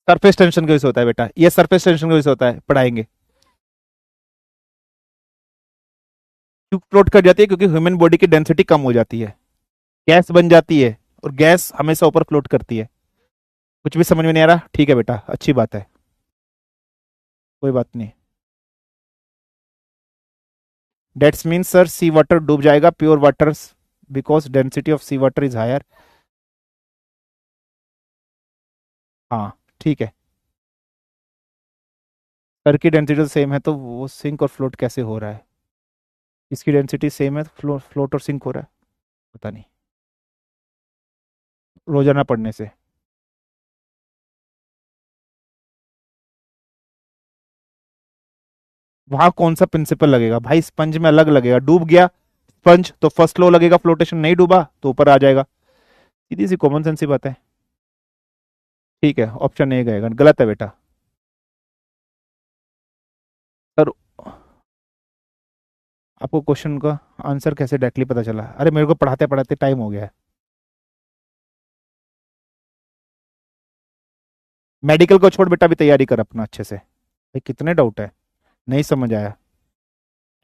[SPEAKER 1] सरफेस टेंशन की वजह से होता है बेटा, ये सरफेस टेंशन की वजह से होता है, पढ़ाएंगे। क्यों फ्लोट कर जाती है? क्योंकि ह्यूमन बॉडी की डेंसिटी कम हो जाती है, गैस बन जाती है, और गैस हमेशा ऊपर फ्लोट करती है। कुछ भी समझ में नहीं आ रहा? ठीक है बेटा, अच्छी बात है, कोई बात नहीं। That's mean sir sea water डूब जाएगा, pure water, because density of sea water is higher. हाँ ठीक है, सर की डेंसिटी तो सेम है, तो वो सिंक और फ्लोट कैसे हो रहा है? इसकी डेंसिटी सेम है, फ्लोट और सिंक हो रहा है, पता नहीं, रोजाना पढ़ने से। वहां कौन सा प्रिंसिपल लगेगा भाई? स्पंज में अलग लगेगा, डूब गया स्पंज तो फर्स्ट लो लगेगा फ्लोटेशन, नहीं डूबा तो ऊपर आ जाएगा, सीधी सी कॉमन सेंस ही बात है। ठीक है, ऑप्शन ए गएगा, गलत है बेटा। सर आपको क्वेश्चन का आंसर कैसे डायरेक्टली पता चला? अरे मेरे को पढ़ाते पढ़ाते टाइम हो गया है। मेडिकल को छोड़ बेटा, भी तैयारी कर अपना अच्छे से। भाई कितने डाउट है, नहीं समझ आया?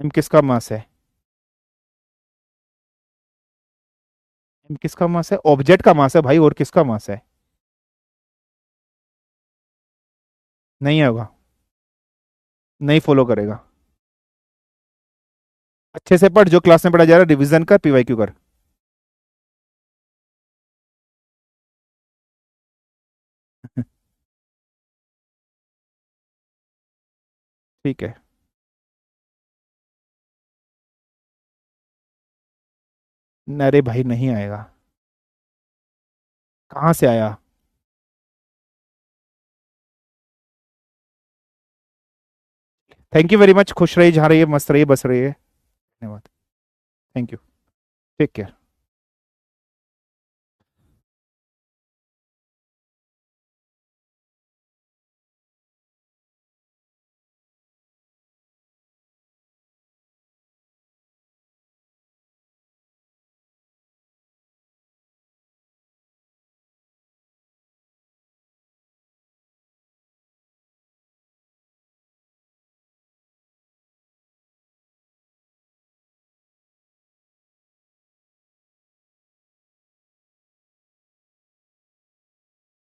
[SPEAKER 1] एम किसका मास है? एम किसका मास है? ऑब्जेक्ट का मास है भाई, और किसका मास है? नहीं होगा, नहीं फॉलो करेगा। अच्छे से पढ़, जो क्लास में पढ़ा जा रहा है रिवीजन कर, पीवाईक्यू कर। ठीक है। अरे भाई नहीं आएगा, कहाँ से आया? Thank you very much. खुश रहिए, जहाँ रहिए, मस्त रहिए, बस रहिए। धन्यवाद। Thank you. Take care.